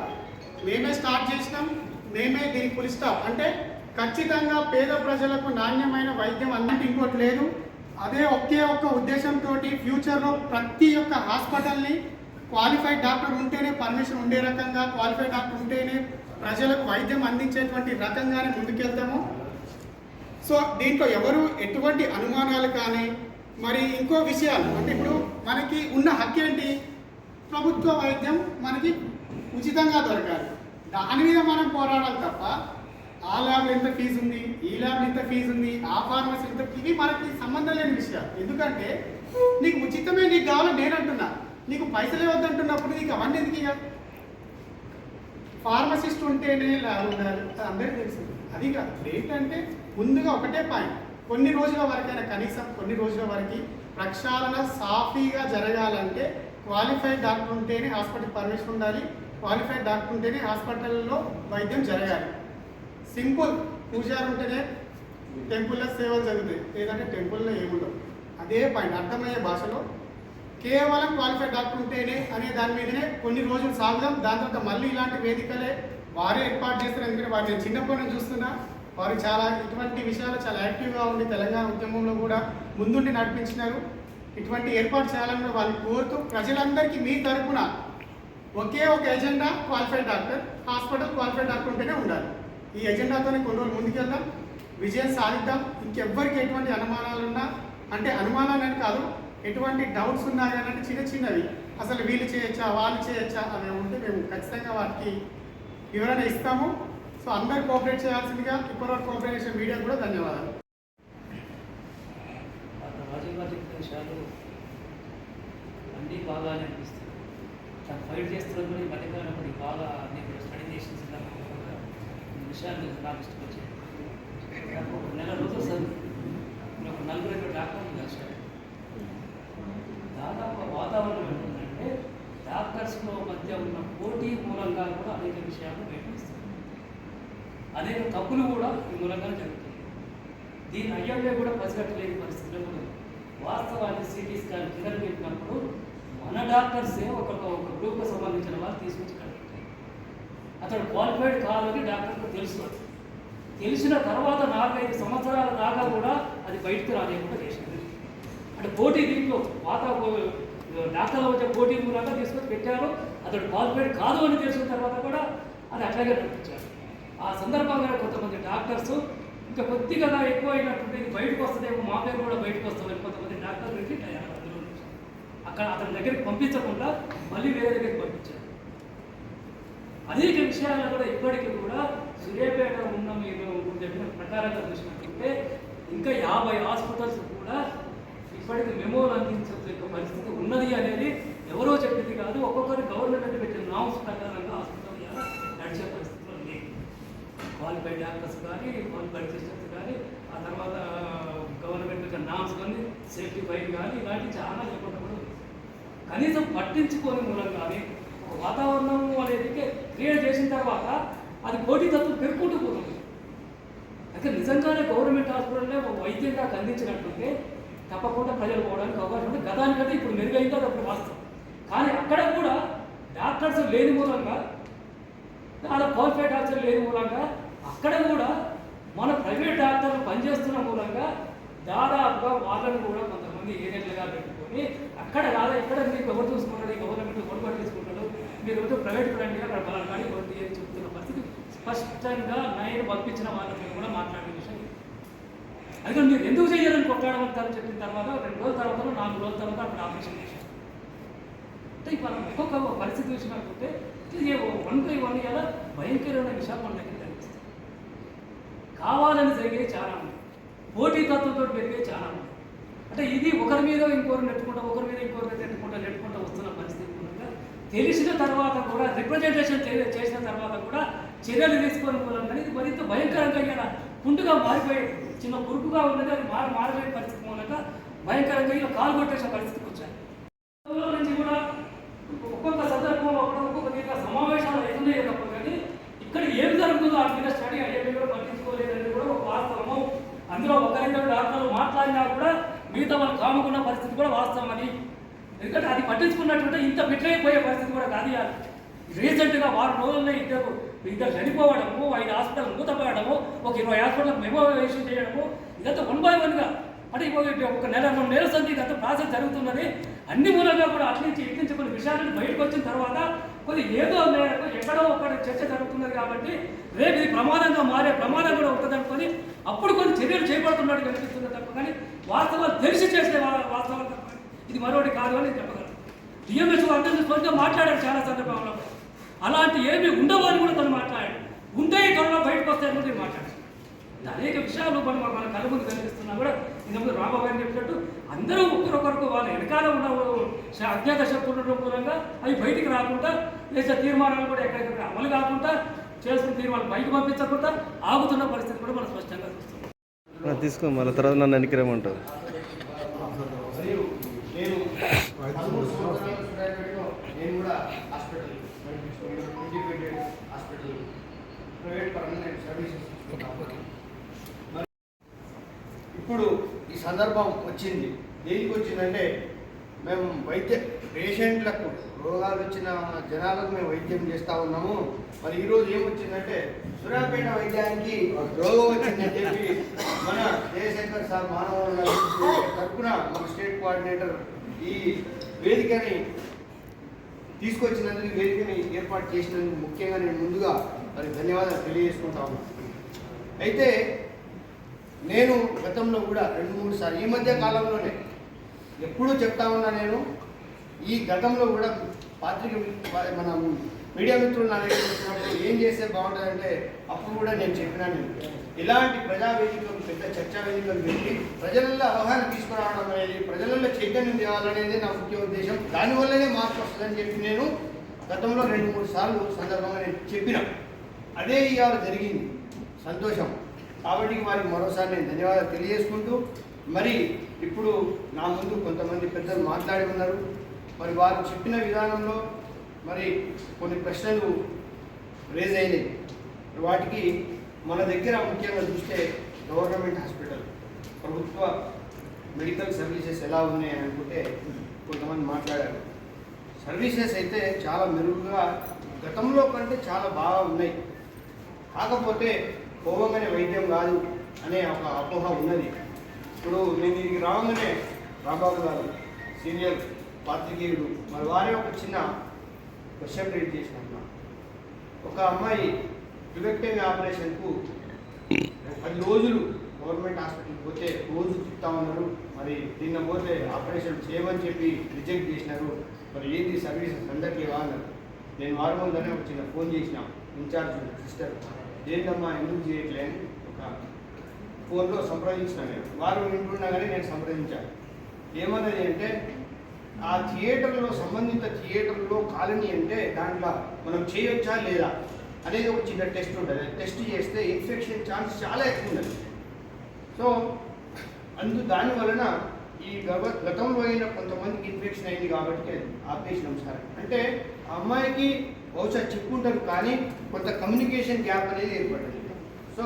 మేమే స్టార్ట్ చేసినాం, మేమే దీనికి ఫుల్ స్టాప్ అంటే ఖచ్చితంగా పేద ప్రజలకు నాణ్యమైన వైద్యం అన్నట్టు ఇంకోటి లేదు. అదే ఒకే ఒక్క ఉద్దేశంతో ఫ్యూచర్లో ప్రతి ఒక్క హాస్పిటల్ని క్వాలిఫైడ్ డాక్టర్ ఉంటేనే పర్మిషన్ ఉండే రకంగా క్వాలిఫైడ్ డాక్టర్ ఉంటేనే ప్రజలకు వైద్యం అందించేటువంటి రకంగానే ముందుకెళ్తాము. సో దీంట్లో ఎవరు ఎటువంటి అనుమానాలు కానీ మరి ఇంకో విషయాలు అంటే ఇప్పుడు మనకి ఉన్న హక్కు ఏంటి? ప్రభుత్వ వైద్యం మనకి ఉచితంగా దొరకాలి. దాని మీద మనం పోరాడాలి తప్ప ఆ ల్యాబ్లో ఎంత ఫీజు ఉంది, ఈ ల్యాబ్లో ఎంత ఫీజు ఉంది, ఆ ఫార్మసీ ఎంత, ఇవి మనకి సంబంధం లేని విషయాలు. ఎందుకంటే నీకు ఉచితమే నీకు కావాలని నేను అంటున్నా, నీకు పైసలే వద్దంటున్నప్పుడు నీకు అవన్నీ ఎందుకు? ఇక ఫార్మసిస్ట్ ఉంటేనే ల్యాబ్ ఉండాలి, అది అందరికీ తెలుసు. అది కాదు ఏంటంటే ముందుగా ఒకటే పాయింట్, కొన్ని రోజుల వరకైనా కనీసం కొన్ని రోజుల వరకు ప్రక్షాళన సాఫీగా జరగాలంటే క్వాలిఫైడ్ డాక్టర్ ఉంటేనే హాస్పిటల్ పర్మిషన్ ఉండాలి, క్వాలిఫైడ్ డాక్టర్ ఉంటేనే హాస్పిటల్లో వైద్యం జరగాలి. సింపుల్ పూజారు ఉంటేనే టెంపుల్లో సేవలు జరుగుతాయి, లేదంటే టెంపుల్లో ఏముండవు. అదే పాయింట్ అర్థమయ్యే భాషలో కేవలం క్వాలిఫైడ్ డాక్టర్ ఉంటేనే అనే దాని మీదనే కొన్ని రోజులు సాగుదాం. దాని తర్వాత మళ్ళీ ఇలాంటి వేదికలే వారే ఏర్పాటు చేస్తారు. ఎందుకంటే వారు నేను చిన్నప్పటి నుంచి చూస్తున్నా, వారు చాలా ఇటువంటి విషయాలు చాలా యాక్టివ్గా ఉండి తెలంగాణ ఉద్యమంలో కూడా ముందుండి నడిపించినారు. ఇటువంటి ఏర్పాటు చేయాలని కూడా వాళ్ళు కోరుతూ ప్రజలందరికీ మీ తరఫున ఒకే ఒక agenda, qualified doctor, hospital qualified doctor ఉంటేనే ఉండాలి. ఈ ఎజెండాతోనే కొన్ని రోజులు ముందుకెళ్దాం, విజయం సాధిద్దాం. ఇంకెవ్వరికి ఎటువంటి అనుమానాలు ఉన్నా అంటే అనుమానాలని కాదు, ఎటువంటి డౌట్స్ ఉన్నా కానీ చిన్న చిన్నవి అసలు వీళ్ళు చేయొచ్చా వాళ్ళు చేయొచ్చా అవి ఉంటే మేము ఖచ్చితంగా వాటికి వివరణ ఇస్తాము. సో అందరు కోఆపరేట్ చేయాల్సిందిగా ఇప్పటివరకు కోఆపరేట్ చేసిన మీడియా కూడా ధన్యవాదాలు. విషయాలు అన్నీ బాగా అనిపిస్తుంది. తను ఫైట్ చేస్తున్న కూడా ఈ మధ్యకాలం కొన్ని బాగా నేను స్టడీ చేసిన సందర్భంగా విషయాలు నాకు ఇష్టం వచ్చాయి. నాకు ఒక నెల రోజులు సార్ నేను ఒక 40 డాక్టర్లు కలిసాను. కూడా అనేక విషయాలు బయటపిస్తుంది. అనేక తప్పులు కూడా ఈ మూలంగా జరుగుతుంది. దీని అయ్యే కూడా పసిగట్టలేని పరిస్థితుల్లో కూడా ఉంది. వాస్తవాన్ని సిటీ స్కాన్ కింద పెట్టినప్పుడు మన డాక్టర్సే ఒక గ్రూప్కి సంబంధించిన వాళ్ళు తీసుకొచ్చి కడుగుతారు. అతడు క్వాలిఫైడ్ కాదని డాక్టర్కు తెలుసు. తెలిసిన తర్వాత 4-5 సంవత్సరాల దాకా కూడా అది బయటకు రాలేకుండా చేసింది. అంటే పోటీ దీంట్లో డాక్టర్ల వచ్చే పోటీ మూలంగా తీసుకొచ్చి పెట్టారు. అతడు క్వాలిఫైడ్ కాదు అని తెలిసిన తర్వాత కూడా అది అట్లాగే నడిపించారు. ఆ సందర్భంగా కొంతమంది డాక్టర్స్ ఇంకా కొద్దిగా ఎక్కువ అయినట్టుంటే ఇది బయటకు వస్తుందేమో, మా పేరు కూడా బయటకు వస్తామని కొంతమంది డాక్టర్లు రిట్రీట్ అయ్యారు. అక్కడ అతని దగ్గరికి పంపించకుండా మళ్ళీ వేరే దగ్గరికి పంపించారు. అనేక విషయాల్లో కూడా ఇప్పటికీ కూడా సూర్యాపేట ఉన్న మీరు చెప్పిన ప్రకారంగా చూసినట్టుంటే ఇంకా 50 హాస్పిటల్స్ కూడా ఇప్పటికీ మెమోలు అందించే పరిస్థితి ఉన్నది అనేది ఎవరో చెప్పింది కాదు. ఒక్కొక్కరు గవర్నమెంట్ పెట్టిన నామ్స్ ప్రకారంగా హాస్పిటల్ నడిచే పరిస్థితిలో లేదు. క్వాలిఫైడ్ డాక్టర్స్ కానీ, క్వాలిఫైడ్ సిస్టర్స్ కానీ, ఆ తర్వాత గవర్నమెంట్ పెట్టిన నామ్స్ కానీ, సేఫ్టీ ఫైల్ కానీ, ఇలాంటివి చాలా లేకుండా కూడా ఉంది. కనీసం పట్టించుకోని మూలంగానే ఒక వాతావరణం అనేది క్రియేట్ చేసిన తర్వాత అది పోటీతత్వం పెరుగుకుంటూ పోతుంది. అయితే నిజంగానే గవర్నమెంట్ హాస్పిటల్లో వైద్యంగా అందించినట్టుంటే తప్పకుండా ప్రజలు పోవడానికి అవకాశం ఉంది. గతానికంటే ఇప్పుడు మెరుగైందో అప్పుడు వాస్తవం. కానీ అక్కడ కూడా డాక్టర్స్ లేని మూలంగా, అలా క్వాలిఫైడ్ డాక్టర్లు లేని మూలంగా అక్కడ కూడా మన ప్రైవేట్ డాక్టర్లు పనిచేస్తున్న మూలంగా దాదాపుగా వాళ్ళని కూడా కొంతమంది ఏజెంట్లుగా పెట్టుకొని అక్కడ కాదా ఇక్కడ మీకు ఎవరు చూసుకుంటాడు, ఈ గవర్నమెంట్ కొనుగోలు తీసుకుంటాడు, మీరు ఎవరితో ప్రైవేట్ రండి అక్కడ బలం కానీ కొద్ది అని చెప్తున్న పరిస్థితి స్పష్టంగా నేను పంపించిన వాళ్ళకి కూడా మాట్లాడే విషయం. అయితే మీరు ఎందుకు చేయాలని కొట్లాడమంటారని చెప్పిన తర్వాత 2 రోజుల తర్వాత 4 రోజుల తర్వాత అక్కడ ఆపరేషన్ చేశారు. అంటే ఇప్పుడు ఒక్కొక్క పరిస్థితి చూసినట్టుంటే ఇది 1 by 1 ఇలా భయంకరమైన విషయాలు మన దగ్గర కనిపిస్తాయి. కావాలని జరిగే చాలా ఉంది, పోటీతత్వంతో పెరిగే చాలా ఉంది. అంటే ఇది ఒకరి మీద ఇంకోరు నెట్టుకుంటా, ఒకరి మీద ఇంకోరు నెట్టుకుంటా వస్తున్న పరిస్థితి మూలంగా తెలిసిన తర్వాత కూడా రిప్రజెంటేషన్ చేసిన తర్వాత కూడా చర్యలు తీసుకొని మూలంగా ఇది మరింత భయంకరంగా ఇలా పుండుగా మారిపోయే చిన్న పురుగుగా ఉన్నది అది మారిపోయే పరిస్థితి మూలంగా భయంకరంగా ఇలా కాలు కొట్టేసిన పరిస్థితికి వచ్చాయి. నుంచి కూడా ఒక్కొక్క సందర్భంలో కూడా ఒక్కొక్క దీంట్లో సమావేశాలు అవుతున్నాయి తప్ప కానీ ఇక్కడ ఏం జరుగుతుందో ఆ మీద స్టడీ అయ్యేవి కూడా పట్టించుకోలేదని కూడా ఒక వాస్తవము. అందులో ఒకరిద్దరు డాక్టర్లు మాట్లాడినా కూడా మిగతా వాళ్ళు కాముకున్న పరిస్థితి కూడా వాస్తవం అని. ఎందుకంటే అది పట్టించుకున్నట్టుంటే ఇంత బిడ్డైపోయే పరిస్థితి కూడా కాదు. రీసెంట్గా 6 రోజుల్లో ఇద్దరు చనిపోవడము, 5 హాస్పిటల్ మూతపడము, ఒక 20 హాస్పిటల్ మెమోరేషన్ చేయడము, ఇదంతా 1 by 1గా అంటే ఒక నెల 2 నెలల సంది ఇదంతా ప్రాసెస్ జరుగుతున్నది. అన్ని మూలంగా కూడా అట్నుంచి ఇట్నుంచి కొన్ని విషయాలను బయటకు వచ్చిన తర్వాత కొద్ది ఏదో మేరకు ఎక్కడో ఒకటి చర్చ జరుగుతున్నది కాబట్టి రేపు ఇది ప్రమాదంగా మారే ప్రమాదం కూడా ఉంటుంది అనుకొని అప్పుడు కొన్ని చర్యలు చేపడుతున్నట్టు కనిపిస్తుంది తప్ప కానీ వాస్తవాలు తెలిసి చేసే వాస్తవాలు తప్ప ఇది మరొకటి కాదు అని చెప్పగలను. డిఎంఎస్ అర్థం చేసుకొని మాట్లాడాడు చాలా సందర్భంలో. అలాంటి ఏమి ఉండవు అని కూడా తను మాట్లాడాడు. ఉంటే త్వరలో బయటకు వస్తాయని కూడా మాట్లాడాడు. అనేక విషయాలు మన కళ్ళ ముందు కనిపిస్తున్నా కూడా ఇంతకుముందు రాంబాబు గారిని చెప్పినట్టు అందరూ ఒకరొకరికి వాళ్ళ వెనకాల ఉన్న అజ్ఞాత శక్తుల మూలంగా అవి బయటికి రాకుండా లేదా తీర్మానాలు కూడా ఎక్కడెక్కడ అమలు కాకుండా చేస్తున్న తీర్మానాలు బయటకు పంపించకుండా ఆగుతున్న పరిస్థితి కూడా మనం స్పష్టంగా చూస్తున్నాం. తీసుకో మళ్ళీ తర్వాత నన్ను ఎన్నికరేమంటారు. నేను కూడా hospital independent hospital private permanent services. ఇప్పుడు ఈ సందర్భం వచ్చింది. దేనికి వచ్చిందంటే మేము పేషెంట్లకు రోగాలు వచ్చిన జనాలకు మేము వైద్యం చేస్తూ ఉన్నాము. మరి ఈరోజు ఏమొచ్చిందంటే సూర్యాపేట వైద్యానికి రోగం వచ్చిందని చెప్పి మన జయశంకర్ సార్ మానవ తరఫున మన స్టేట్ కోఆర్డినేటర్ ఈ వేదికని తీసుకొచ్చినందుకు, వేదికని ఏర్పాటు చేసినందుకు ముఖ్యంగా నేను ముందుగా మరి ధన్యవాదాలు తెలియజేసుకుంటా ఉన్నాను. అయితే నేను గతంలో కూడా 2-3 సార్లు ఈ మధ్య కాలంలోనే ఎప్పుడూ చెప్తా ఉన్నా, నేను ఈ గతంలో కూడా మన మీడియా మిత్రులు నా దగ్గర వచ్చినప్పుడు ఏం చేస్తే బాగుంటుందంటే అప్పుడు కూడా నేను చెప్పినాను, ఇలాంటి ప్రజా వేదికలు, పెద్ద చర్చా వేదికలు పెట్టి ప్రజలలో అవగాహన తీసుకురావడం అనేది, ప్రజలలో చైతన్యం తేవాలనేది నా ముఖ్య ఉద్దేశం. దానివల్లనే మార్పు వస్తుందని చెప్పి నేను గతంలో 2-3 సార్లు సందర్భంగా నేను చెప్పిన. అదే ఇవాళ జరిగింది. సంతోషం. కాబట్టి వారికి మరోసారి నేను ధన్యవాదాలు తెలియజేసుకుంటూ, మరి ఇప్పుడు నా ముందు కొంతమంది పెద్దలు మాట్లాడి ఉన్నారు. మరి వారు చెప్పిన విధానంలో మరి కొన్ని ప్రశ్నలు రేజ్ అయినాయి. వాటికి మన దగ్గర ముఖ్యంగా చూస్తే గవర్నమెంట్ హాస్పిటల్, ప్రభుత్వ మెడికల్ సర్వీసెస్ ఎలా ఉన్నాయని అనుకుంటే కొంతమంది మాట్లాడారు. సర్వీసెస్ అయితే చాలా మెరుగుగా గతంలో కంటే చాలా బాగా ఉన్నాయి. కాకపోతే పోవంగానే వైద్యం కాదు అనే ఒక అపోహ ఉన్నది. ఇప్పుడు నేను ఇది రాగానే రాంబాబు గారు సీనియర్ పాత్రికేయుడు మరి వారే ఒక చిన్న క్వశ్చన్ రీడ్ చేసినట్టు, ఒక అమ్మాయి ట్యుబెక్టమీ ఆపరేషన్కు 10 రోజులు గవర్నమెంట్ హాస్పిటల్కి పోతే రోజు చెప్తా ఉన్నారు, మరి నిన్న పోతే ఆపరేషన్ చేయమని చెప్పి రిజెక్ట్ చేసినారు, మరి ఏంది సర్వీసెస్ అందరికీ అన్నారు. నేను వారం ముందనే ఒక చిన్న ఫోన్ చేసిన ఇన్ఛార్జ్ సిస్టర్, ఏంటమ్మా ఎందుకు చేయట్లే అని ఒక ఫోన్లో సంప్రదించిన. నేను వారు వింటున్నా కానీ నేను సంప్రదించాను. ఏమన్నది అంటే ఆ థియేటర్లో సంబంధిత థియేటర్లో కాలనీ అంటే దాంట్లో మనం చేయొచ్చా లేదా అనేది ఒక చిన్న టెస్ట్ ఉంటుంది. టెస్ట్ చేస్తే ఇన్ఫెక్షన్ ఛాన్స్ చాలా ఎక్కువ ఉన్నది. సో దాని వలన ఈ గతంలో అయిన కొంతమందికి ఇన్ఫెక్షన్ అయింది కాబట్టి ఆపరేషన్ సార్ అంటే ఆ అమ్మాయికి బహుశా చెప్పుకుంటారు కానీ కొంత కమ్యూనికేషన్ గ్యాప్ అనేది ఏర్పడింది. సో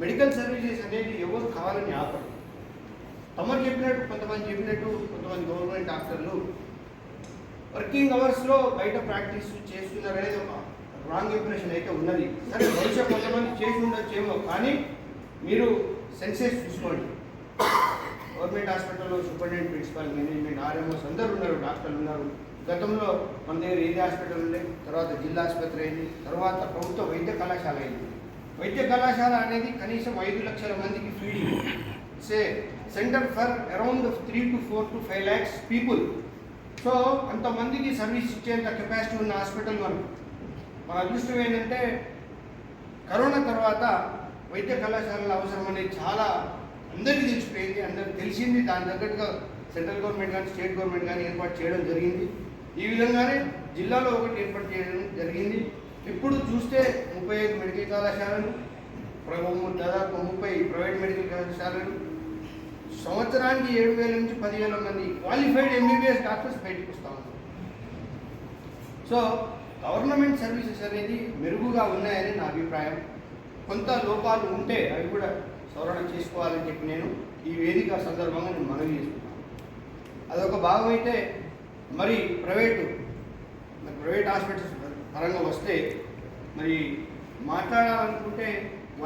మెడికల్ సర్వీసెస్ అనేది ఎవరు కావాలని ఆపరు. తమరు చెప్పినట్టు కొంతమంది గవర్నమెంట్ డాక్టర్లు వర్కింగ్ అవర్స్లో బయట ప్రాక్టీస్ చేస్తున్నారు అనేది ఒక రాంగ్ ఇంప్రెషన్ అయితే ఉన్నది. సరే బహుశా కొంతమంది చేసి ఉండొచ్చేమో, కానీ మీరు సెన్సెస్ చూసుకోండి. గవర్నమెంట్ హాస్పిటల్లో సూపరింటెండెంట్, ప్రిన్సిపల్, మేనేజ్మెంట్, ఆర్ఎంఓస్ అందరూ ఉన్నారు, డాక్టర్లు ఉన్నారు. గతంలో మన దగ్గర ఏది హాస్పిటల్ ఉండే, తర్వాత జిల్లా ఆసుపత్రి అయింది, తర్వాత ప్రభుత్వ వైద్య కళాశాల అయింది. వైద్య కళాశాల అనేది కనీసం 5 లక్షల మందికి feeding centre for around 3 to 4 to 5 lakhs people. So అంతమందికి సర్వీస్ ఇచ్చేంత కెపాసిటీ ఉన్న హాస్పిటల్ మన అదృష్టం ఏంటంటే కరోనా తర్వాత వైద్య కళాశాలల అవసరం అనేది చాలా అందరికీ తెలిసిపోయింది, అందరికి తెలిసింది. దాని తగ్గట్టుగా సెంట్రల్ గవర్నమెంట్ కానీ స్టేట్ గవర్నమెంట్ కానీ ఏర్పాటు చేయడం జరిగింది. ఈ విధంగానే జిల్లాలో ఒకటి ఏర్పాటు చేయడం జరిగింది. ఇప్పుడు చూస్తే 35 మెడికల్ కళాశాలలు, దాదాపు 30 ప్రైవేట్ మెడికల్ కళాశాలలు, సంవత్సరానికి 7,000 నుంచి 10,000 మంది క్వాలిఫైడ్ ఎంబీబీఎస్ డాక్టర్స్ బయటకు వస్తూ ఉన్నారు. సో గవర్నమెంట్ సర్వీసెస్ అనేది మెరుగుగా ఉన్నాయని నా అభిప్రాయం. కొంత లోపాలు ఉంటే అవి కూడా సవరణ చేసుకోవాలని చెప్పి నేను ఈ వేదిక సందర్భంగా నేను మనవి చేసుకున్నాను. అదొక భాగం అయితే మరి ప్రైవేట్ హాస్పిటల్స్ పరంగా వస్తే మరి మాట్లాడాలనుకుంటే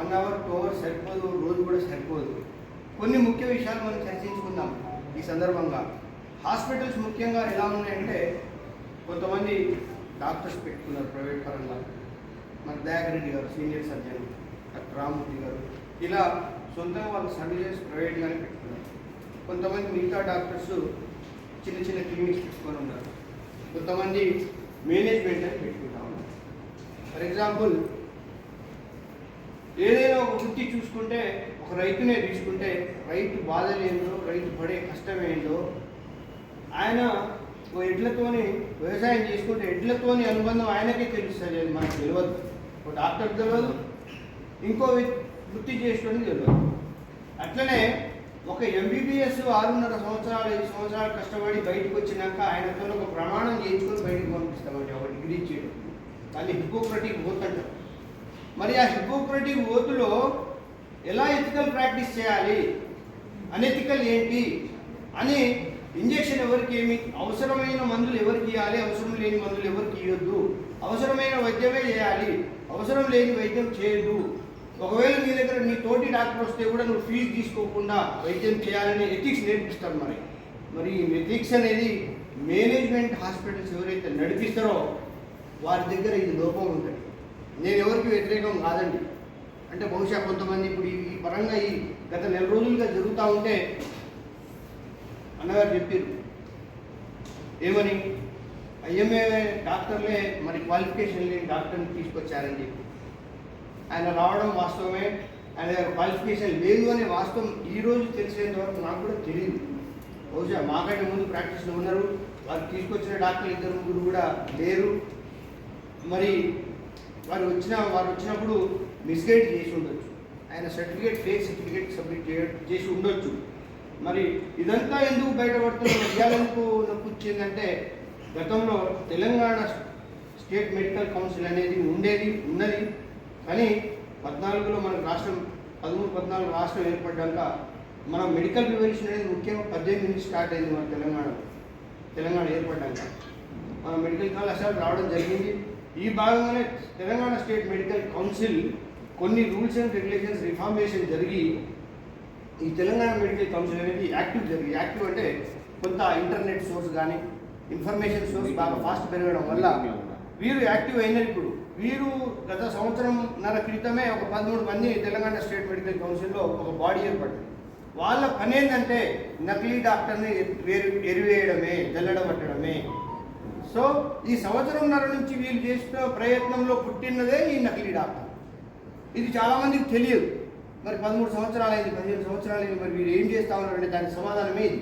1 hour 2 hours సరిపోదు, రోజు కూడా సరిపోదు. కొన్ని ముఖ్య విషయాలు మనం చర్చించుకుందాం ఈ సందర్భంగా. హాస్పిటల్స్ ముఖ్యంగా ఎలా ఉన్నాయంటే కొంతమంది డాక్టర్స్ పెట్టుకున్నారు ప్రైవేట్ పరంగా. మన దయాకర్ రెడ్డి గారు సీనియర్ సర్జన్, డాక్టర్ రామూర్తి గారు, ఇలా సొంతంగా వాళ్ళ సర్వీసెస్ ప్రైవేట్గానే పెట్టుకున్నారు. కొంతమంది మిగతా డాక్టర్స్ చిన్న చిన్న క్లినిక్స్ పెట్టుకొని ఉన్నారు. కొంతమంది మేనేజ్మెంట్ అని పెట్టుకుంటా ఉన్నారు. ఫర్ ఎగ్జాంపుల్ ఏదైనా ఒక వృత్తి చూసుకుంటే, ఒక రైతునే తీసుకుంటే రైతు బాధలు ఏందో, రైతు పడే కష్టం ఏందో, ఆయన ఎడ్లతోని వ్యవసాయం చేసుకుంటే ఎడ్లతోని అనుబంధం ఆయనకే తెలుస్తుంది, అది మనకు తెలియదు. ఒక డాక్టర్ తెలియదు, ఇంకో వృత్తి చేసేటోని తెలియదు. అట్లనే ఒక ఎంబీబీఎస్ 6.5 సంవత్సరాలు 5 సంవత్సరాలు కష్టపడి బయటకు వచ్చినాక ఆయనతో ఒక ప్రమాణం చేయించుకొని బయటకు పంపిస్తామండి ఒక డిగ్రీ చేయడం. దాన్ని హిపోక్రటిక్ ఓత్ అంటారు. మరి ఆ హిపోక్రటిక్ ఓతులో ఎలా ఎథికల్ ప్రాక్టీస్ చేయాలి, అనెథికల్ ఏంటి అని, ఇంజెక్షన్ ఎవరికి ఏమి, అవసరమైన మందులు ఎవరికి ఇవ్వాలి, అవసరం లేని మందులు ఎవరికి ఇవ్వద్దు, అవసరమైన వైద్యమే చేయాలి, అవసరం లేని వైద్యం చేయదు, ఒకవేళ నీ దగ్గర నీ తోటి డాక్టర్ వస్తే కూడా నువ్వు ఫీజు తీసుకోకుండా వైద్యం చేయాలని ఎథిక్స్ నేర్పిస్తారు. మరి ఈ ఎథిక్స్ అనేది మేనేజ్మెంట్ హాస్పిటల్స్ ఎవరైతే నడిపిస్తారో వారి దగ్గర ఇది లోపం ఉంటుంది. నేను ఎవరికి వ్యతిరేకం కాదండి, అంటే బహుశా కొంతమంది ఇప్పుడు ఈ పరంగా ఈ గత 4 రోజులుగా జరుగుతూ ఉంటే అన్నగారు చెప్పారు ఏమని, ఐఎంఏ డాక్టర్లే మరి క్వాలిఫికేషన్ లేని డాక్టర్ని తీసుకొచ్చారని చెప్పి. ఆయన రావడం వాస్తవమే, ఆయన క్వాలిఫికేషన్ లేదు అనే వాస్తవం ఈరోజు తెలిసేంత వరకు నాకు కూడా తెలియదు. బహుశా మాకంటే ముందు ప్రాక్టీస్లో ఉన్నారు, వారు తీసుకొచ్చిన డాక్టర్లు 2-3 కూడా లేరు. మరి వారు వచ్చినప్పుడు మిస్గైడ్ చేసి ఉండొచ్చు, ఆయన సర్టిఫికేట్ ఫేక్ సర్టిఫికేట్ సబ్మిట్ చేసి ఉండొచ్చు. మరి ఇదంతా ఎందుకు బయటపడుతున్న విషయాలకు నొప్పించిందంటే గతంలో తెలంగాణ స్టేట్ మెడికల్ కౌన్సిల్ అనేది ఉన్నది. కానీ 14లో మనకు రాష్ట్రం 13-14 రాష్ట్రం ఏర్పడ్డాక మన మెడికల్ ప్రివెన్షన్ అనేది ముఖ్యంగా 18 నుంచి స్టార్ట్ అయింది మన తెలంగాణ ఏర్పడ్డాక మన మెడికల్ కళాశాల రావడం జరిగింది. ఈ భాగంగానే తెలంగాణ స్టేట్ మెడికల్ కౌన్సిల్ కొన్ని రూల్స్ అండ్ రెగ్యులేషన్స్ రిఫార్మేషన్ జరిగి ఈ తెలంగాణ మెడికల్ కౌన్సిల్ అనేది యాక్టివ్ అంటే కొంత ఇంటర్నెట్ సోర్స్ కానీ ఇన్ఫర్మేషన్ సోర్స్ బాగా ఫాస్ట్ పెరగడం వల్ల వీరు యాక్టివ్ అయినారు. ఇప్పుడు వీరు గత సంవత్సరంన్నర క్రితమే ఒక 13 మంది తెలంగాణ స్టేట్ మెడికల్ కౌన్సిల్లో ఒక బాడీ ఏర్పడింది. వాళ్ళ పని ఏంటంటే నకిలీ డాక్టర్ని ఎరివేయడమే, జల్లడబట్టడమే. సో ఈ సంవత్సరంన్నర నుంచి వీళ్ళు చేసిన ప్రయత్నంలో పుట్టినదే ఈ నకిలీ డాక్టర్. ఇది చాలామందికి తెలియదు. మరి 13 సంవత్సరాలైంది, 15 సంవత్సరాలైంది, మరి వీళ్ళు ఏం చేస్తా ఉన్నారంటే దానికి సమాధానమే ఇది.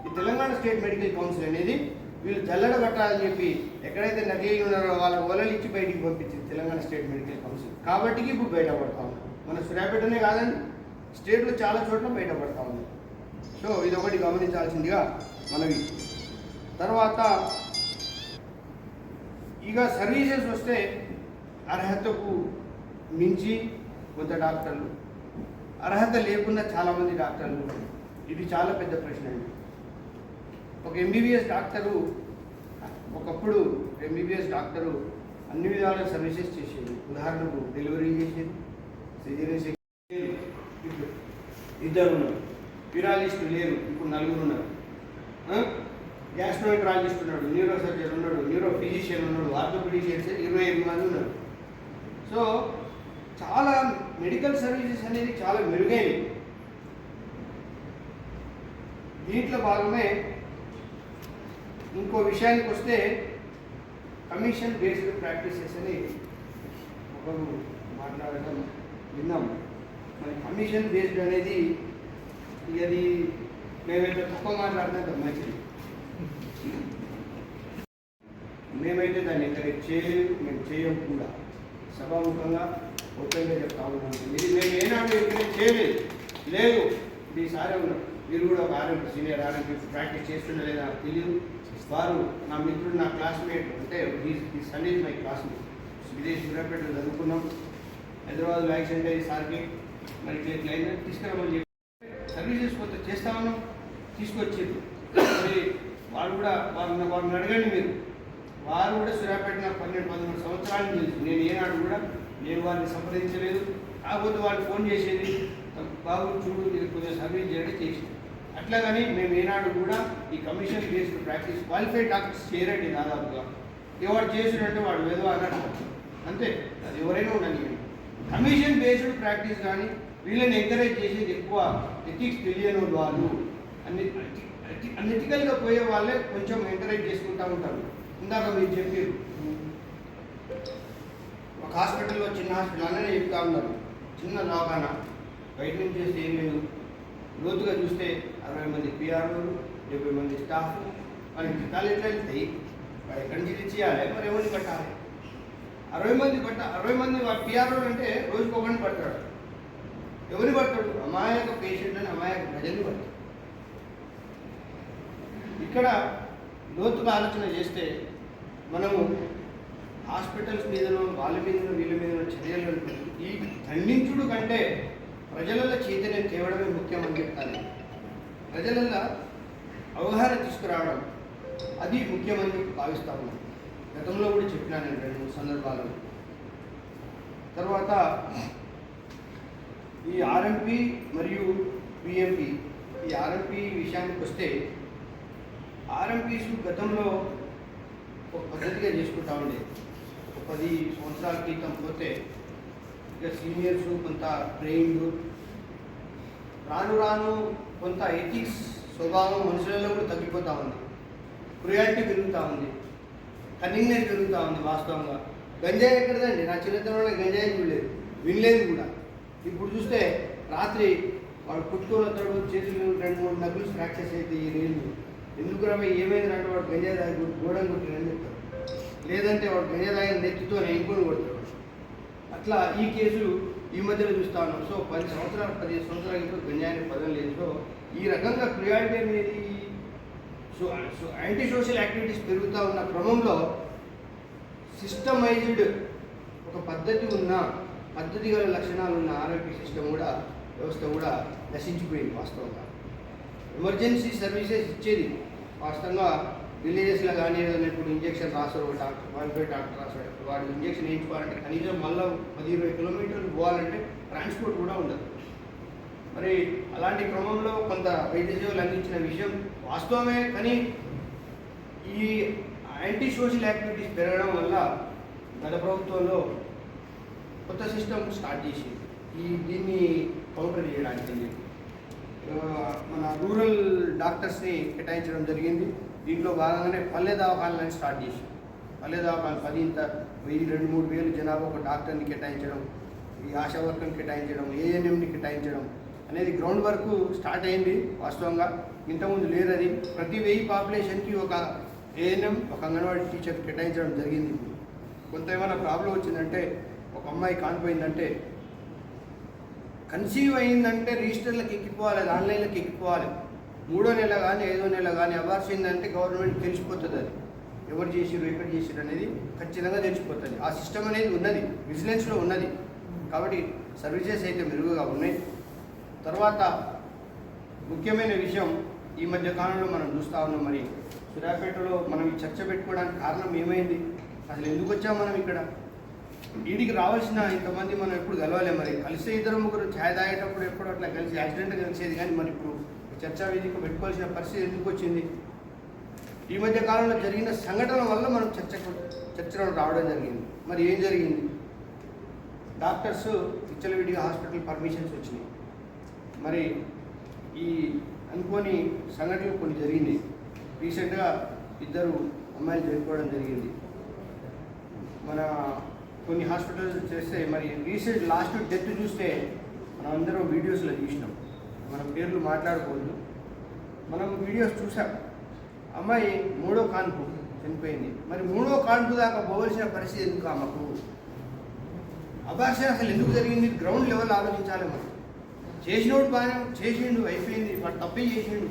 ఈ తెలంగాణ స్టేట్ మెడికల్ కౌన్సిల్ అనేది వీళ్ళు జల్లడబట్టాలని చెప్పి ఎక్కడైతే నకిలీలు ఉన్నారో వాళ్ళ ఓలలు ఇచ్చి బయటికి పంపించింది తెలంగాణ స్టేట్ మెడికల్ కౌన్సిల్. కాబట్టి ఇప్పుడు బయటపడతా ఉన్నాం. మన సూర్యాపేటనే కాదండి, స్టేట్లో చాలా చోట్ల బయటపడతా ఉంది. సో ఇది ఒకటి గమనించాల్సిందిగా మనవి. తర్వాత ఇక సర్వీసెస్ వస్తే అర్హతకు మించి కొంత డాక్టర్లు, అర్హత లేకుండా చాలామంది డాక్టర్లు. ఇది చాలా పెద్ద ప్రశ్న అండి. ఒక ఎంబీబీఎస్ డాక్టరు ఒకప్పుడు ఎంబీబీఎస్ డాక్టరు అన్ని విధాల సర్వీసెస్ చేసేది. ఉదాహరణకు డెలివరీ చేసేది, సిజేరియన్ ఇద్దరు ఉన్నారు, పిరాలిస్ట్ లేరు, ఇప్పుడు 4 ఉన్నారు, గ్యాస్ట్రోఎంట్రాలజిస్ట్ ఉన్నాడు, న్యూరో సర్జన్ ఉన్నాడు, న్యూరో ఫిజిషియన్ ఉన్నాడు, ఆర్థోపెడిషియన్స్ 25 మంది ఉన్నారు. సో చాలా మెడికల్ సర్వీసెస్ అనేది చాలా మెరుగైనవి. దీంట్లో భాగమే ఇంకో విషయానికి వస్తే కమిషన్ బేస్డ్ ప్రాక్టీసెస్ అని ఒకరు మాట్లాడటం విన్నాం. మరి కమిషన్ బేస్డ్ అనేది అది మేమైతే తక్కువ మాట్లాడితే మంచిది. మేమైతే దాన్ని ఎంకరేజ్ చేయలేదు, మేము చేయం కూడా. సభాముఖంగా ఓపెన్గా చెప్తా ఉన్నాను. ఇది మేము ఏనాడు ఎంకరేజ్ చేయలేదు. లేదు ఈసారి ఉన్నారు, మీరు కూడా ఒక ఆర్ఎంపీ సీనియర్ ఆర్ఎంపీ ప్రాక్టీస్ చేస్తుండే లేదా తెలియదు. వారు నా మిత్రుడు, నా క్లాస్మేట్, అంటే ఈ సన్ ఈజ్ మై క్లాస్మేట్. విదేశీ సూర్యాపేటలో చదువుకున్నాం. హైదరాబాద్ యాక్సిడెంట్ అయ్యి సార్కి మరి ఇట్లా తీసుకురామని చెప్పి సర్వీసెస్ కొంత చేస్తా ఉన్నాం, తీసుకొచ్చేది. మరి వాళ్ళు కూడా వారిని అడగండి మీరు. వారు కూడా సూర్యాపేట నాకు 12-13 సంవత్సరాలు తెలుసు. నేను ఏనాడు కూడా నేను వారిని సంప్రదించలేదు. కాకపోతే వాళ్ళు ఫోన్ చేసేది, బాబు చూడు ఇది కొంచెం సర్వీస్ చేయడం చేసింది. అట్లాగని మేము ఏనాడు కూడా ఈ commission based practice qualified doctors చేయరండి. దాదాపుగా ఎవరు చేసినట్టే వాడు ఏదో అన్నట్టు అంతే. అది ఎవరైనా ఉండని కమిషన్ బేస్డ్ ప్రాక్టీస్ కానీ వీళ్ళని ఎంకరేజ్ చేసేది ఎక్కువ ఎథిక్స్ తెలియని వాళ్ళు, అన్ఎథికల్గా పోయే వాళ్ళే కొంచెం ఎంకరేజ్ చేసుకుంటూ ఉంటారు. ఇందాక మీరు చెప్పారు ఒక హాస్పిటల్లో, చిన్న హాస్పిటల్ అన్నీ చెప్తా ఉన్నారు, చిన్న దవాఖానా, బయట నుంచి చేస్తే ఏం లేదు. లోతుగా చూస్తే 60 మంది పిఆర్ఓలు, 70 మంది స్టాఫ్. వాళ్ళకి జీతాలు ఎట్లా వెళ్తాయి? వాడు ఎక్కడి నుంచి తెచ్చేయాలి? మరి ఎవరిని పట్టాలి? 60 మంది వాడు పిఆర్ఓలు అంటే రోజుకి ఒకరిని పడతాడు. ఎవరిని పడతాడు? అమాయక పేషెంట్ అని అమాయక ప్రజల్ని పడతాడు. ఇక్కడ లోతుగా ఆలోచన చేస్తే మనము హాస్పిటల్స్ మీదనో వాళ్ళ మీదనో వీళ్ళ మీదనో చర్యలు ఈ దండించుడు కంటే ప్రజలలో చైతన్యం తేవడమే ముఖ్యం అని చెప్తాను. ప్రజలలో అవగాహన తీసుకురావడం అది ముఖ్యమని భావిస్తా ఉన్నాను. గతంలో కూడా చెప్పినా నేను 2-3 సందర్భాలలో. తర్వాత ఈ ఆర్ఎంపీ మరియు పిఎంపీ, ఈ ఆర్ఎంపీ విషయానికి వస్తే ఆర్ఎంపీస్ గతంలో ఒక పద్ధతిగా చేసుకుంటా ఉండేది. ఒక 10 సంవత్సరాల క్రితం పోతే ఇక సీనియర్స్ కొంత ట్రైన్డ్, రాను రాను కొంత ఎథిక్స్ స్వభావం మనుషులలో కూడా తగ్గిపోతూ ఉంది. క్రుయాలిటీ పెరుగుతూ ఉంది, కన్నింగ్నెస్ పెరుగుతూ ఉంది. వాస్తవంగా గంజాయి ఎక్కడదండి? నా చిన్నతనంలో గంజాయి చూడలేదు, వినలేదు కూడా. ఇప్పుడు చూస్తే రాత్రి వాడు పుట్టుకోలతాడు, చేతులు 2-3 నగులు ఫ్రాక్చర్స్ అయితే ఈ రేంజ్. ఎందుకు రాబోయే ఏమైందంటే వాడు గంజాయి తాగి గోడం కొట్టినని చెప్తారు. లేదంటే వాడు గంజాయి తాగిన నెత్తితో ఇంకొని కొడతాడు. అట్లా ఈ కేసులు ఈ మధ్యలో చూస్తా ఉన్నాం. సో 15 సంవత్సరాల క్రితం గంజాయి పదం లేదు. సో ఈ రకంగా క్రియాలిటీ అనేది యాంటీ సోషల్ యాక్టివిటీస్ పెరుగుతూ ఉన్న క్రమంలో సిస్టమైజ్డ్ ఒక పద్ధతి గల లక్షణాలు ఉన్న ఆర్ఎంపీ సిస్టమ్ కూడా వ్యవస్థ కూడా నశించిపోయింది వాస్తవంగా. ఎమర్జెన్సీ సర్వీసెస్ ఇచ్చేది వాస్తవంగా విలేజెస్లో కానీ ఏదైనా ఇప్పుడు ఇంజక్షన్ రాస్తారు ఒక డాక్టర్, క్వాలిఫైడ్ డాక్టర్ రాస్తాడు, వాడు ఇంజక్షన్ వేయించుకోవాలంటే కనీసం మళ్ళీ 10-20 కిలోమీటర్లు పోవాలంటే ట్రాన్స్పోర్ట్ కూడా ఉండదు. మరి అలాంటి క్రమంలో కొంత వైద్య సేవలు అందించిన విషయం వాస్తవమే, కానీ ఈ యాంటీ సోషల్ యాక్టివిటీస్ పెరగడం వల్ల గత ప్రభుత్వంలో కొత్త సిస్టమ్ స్టార్ట్ చేసింది దీన్ని కౌంటర్ చేయడానికి. మన రూరల్ డాక్టర్స్ని కేటాయించడం జరిగింది. దీంట్లో భాగంగానే పల్లె దవాఖానాలని స్టార్ట్ చేసి పల్లె దవాఖాన 10,000-2,000 జనాభా ఒక డాక్టర్ని కేటాయించడం, ఈ ఆశా వర్కర్ని కేటాయించడం, ఏఎన్ఎంని కేటాయించడం అనేది గ్రౌండ్ వర్క్ స్టార్ట్ అయింది. వాస్తవంగా ఇంతకుముందు లేదు అది. ప్రతి 1000 పాపులేషన్కి ఒక ఏఎన్ఎం, ఒక అంగన్వాడీ టీచర్ కేటాయించడం జరిగింది. కొంత ఏమైనా ప్రాబ్లం వచ్చిందంటే, ఒక అమ్మాయి కానిపోయిందంటే, కన్సీవ్ అయిందంటే రిజిస్టర్లకు ఎక్కిపోవాలి, అది ఆన్లైన్లోకి ఎక్కిపోవాలి. 3వ నెల కానీ 5వ నెల కానీ అబార్షన్ అయిందంటే గవర్నమెంట్ తెలిసిపోతుంది, అది ఎవరు చేసిరు ఎక్కడ చేసిరు అనేది ఖచ్చితంగా తెలిసిపోతుంది. ఆ సిస్టమ్ అనేది ఉన్నది, విజిలెన్స్లో ఉన్నది. కాబట్టి సర్వీసెస్ అయితే మెరుగుగా ఉన్నాయి. తర్వాత ముఖ్యమైన విషయం ఈ మధ్య కాలంలో మనం చూస్తూ ఉన్నాం. మరి సూర్యాపేటలో మనం ఈ చర్చ పెట్టుకోవడానికి కారణం ఏమైంది, అసలు ఎందుకు వచ్చాం మనం ఇక్కడ? వీడికి రావాల్సిన ఇంతమంది మనం ఎప్పుడు కలవాలి. మరి కలిసే 2-3 ఛాయ్ తాగేటప్పుడు ఎప్పుడు అట్లా కలిసి యాక్సిడెంట్ కలిసేది, కానీ మరి ఇప్పుడు చర్చా వేదిక పెట్టుకోవాల్సిన పరిస్థితి ఎందుకు వచ్చింది? ఈ మధ్య కాలంలో జరిగిన సంఘటనల వల్ల మనం చర్చలో రావడం జరిగింది. మరి ఏం జరిగింది? డాక్టర్స్ విచ్చలవిడిగా హాస్పిటల్ పర్మిషన్స్ వచ్చినాయి. మరి ఈ అనుకోని సంఘటనలు కొన్ని జరిగినాయి. రీసెంట్గా 2 అమ్మాయిలు చనిపోవడం జరిగింది. మన కొన్ని హాస్పిటల్స్ చేస్తే మరి రీసెంట్ లాస్ట్ డెత్ చూస్తే మనం అందరం వీడియోస్లో చూసినాం. మన పేర్లు మాట్లాడకూడదు, మనం వీడియోస్ చూసాం. అమ్మాయి 3వ కాన్పు చనిపోయింది. మరి 3వ కాన్పు దాకా పోవలసిన పరిస్థితి ఎందుకు ఆమెకు? అబార్షన్ అసలు ఎందుకు జరిగింది? గ్రౌండ్ లెవెల్ ఆలోచించాలి. మనం చేసినోడు బాగా చేసిండు, అయిపోయింది, వాడు తప్పే చేసిండు.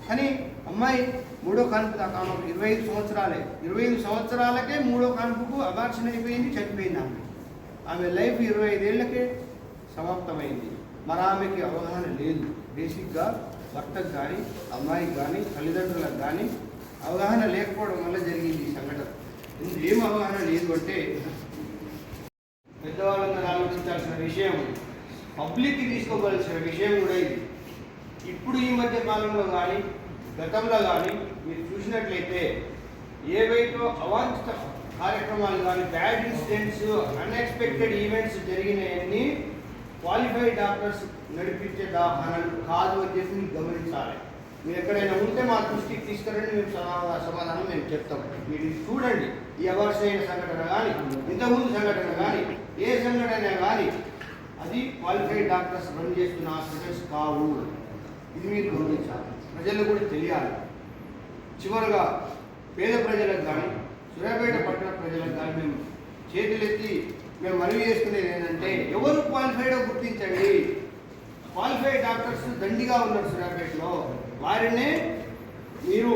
కానీ అమ్మాయి 3వ కాన్పు దాకా ఆమెకు 25 సంవత్సరాలే. 25 సంవత్సరాలకే 3వ కాన్పుకు అబార్షన్ అయిపోయింది, చనిపోయింది. ఆమె లైఫ్ 25 ఏళ్ళకే సమాప్తమైంది. మరి ఆమెకి అవగాహన లేదు. బేసిక్గా భర్తకు కానీ అమ్మాయికి కానీ తల్లిదండ్రులకు కానీ అవగాహన లేకపోవడం వల్ల జరిగింది ఈ సంఘటన. ఏం అవగాహన లేదు అంటే, పెద్దవాళ్ళందరూ ఆలోచించాల్సిన విషయం, పబ్లిక్కి తీసుకోవాల్సిన విషయం కూడా ఇది. ఇప్పుడు ఈ మధ్య కాలంలో కానీ గతంలో కానీ మీరు చూసినట్లయితే ఏవైతే అవాంఛిత కార్యక్రమాలు కానీ, బ్యాడ్ ఇన్సిడెంట్స్, అన్ఎక్స్పెక్టెడ్ ఈవెంట్స్ జరిగినాయన్నీ క్వాలిఫైడ్ డాక్టర్స్ నడిపించే దవాఖానాలు కాదు అని చెప్పి మీరు గమనించాలి. మీరు ఎక్కడైనా ఉంటే మా దృష్టికి తీసుకురండి, మేము సమాధానం మేము చెప్తాం. మీరు చూడండి, ఈ అబార్షన్ అయిన సంఘటన కానీ, ఇంతకుముందు సంఘటన కానీ, ఏ సంఘటన కానీ అది క్వాలిఫైడ్ డాక్టర్స్ రన్ చేస్తున్న హాస్పిటల్స్ కావు. ఇది మీరు గమనించాలి, ప్రజలకు కూడా తెలియాలి. చివరిగా పేద ప్రజలకు కానీ, సూర్యాపేట పట్టణ ప్రజలకు కానీ మేము చేతులెత్తి మేము మనవి చేసుకునేది ఏంటంటే, ఎవరు క్వాలిఫైడో గుర్తించండి. క్వాలిఫైడ్ డాక్టర్స్ దండిగా ఉన్నారు సూర్యాపేటలో. వారినే మీరు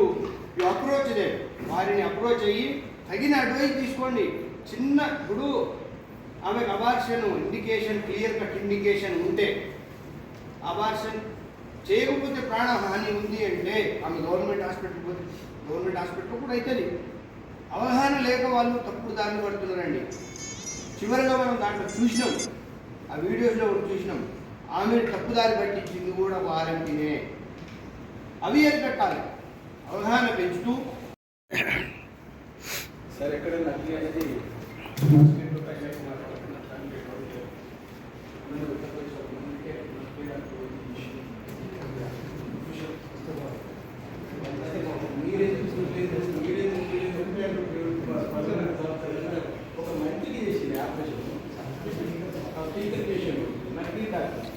వారిని అప్రోచ్ అయ్యి తగిన అడ్వైస్ తీసుకోండి. చిన్న ఇప్పుడు ఆమెకు abortion indication, clear cut indication ఉంటే, అబార్షన్ చేయకపోతే ప్రాణహాని ఉంది అంటే ఆమె గవర్నమెంట్ హాస్పిటల్ పోతే గవర్నమెంట్ హాస్పిటల్ కూడా అవుతుంది. అవగాహన లేక వాళ్ళు తప్పుడు దారిని పడుతున్నారండి. చివరిగా మనం దాంట్లో చూసినాం, ఆ వీడియోస్లో కూడా చూసినాం, ఆమెను తప్పుదారి పట్టించింది కూడా వారంటీనే. అవి కట్టాలి, అవగాహన పెంచుతూ. సరే, ఎక్కడైనా అగ్ని అనేది ఒక మంచిది చేసింది ఆపరేషన్. స్పీకర్ చేసాడు, నకిలీ డాక్టర్.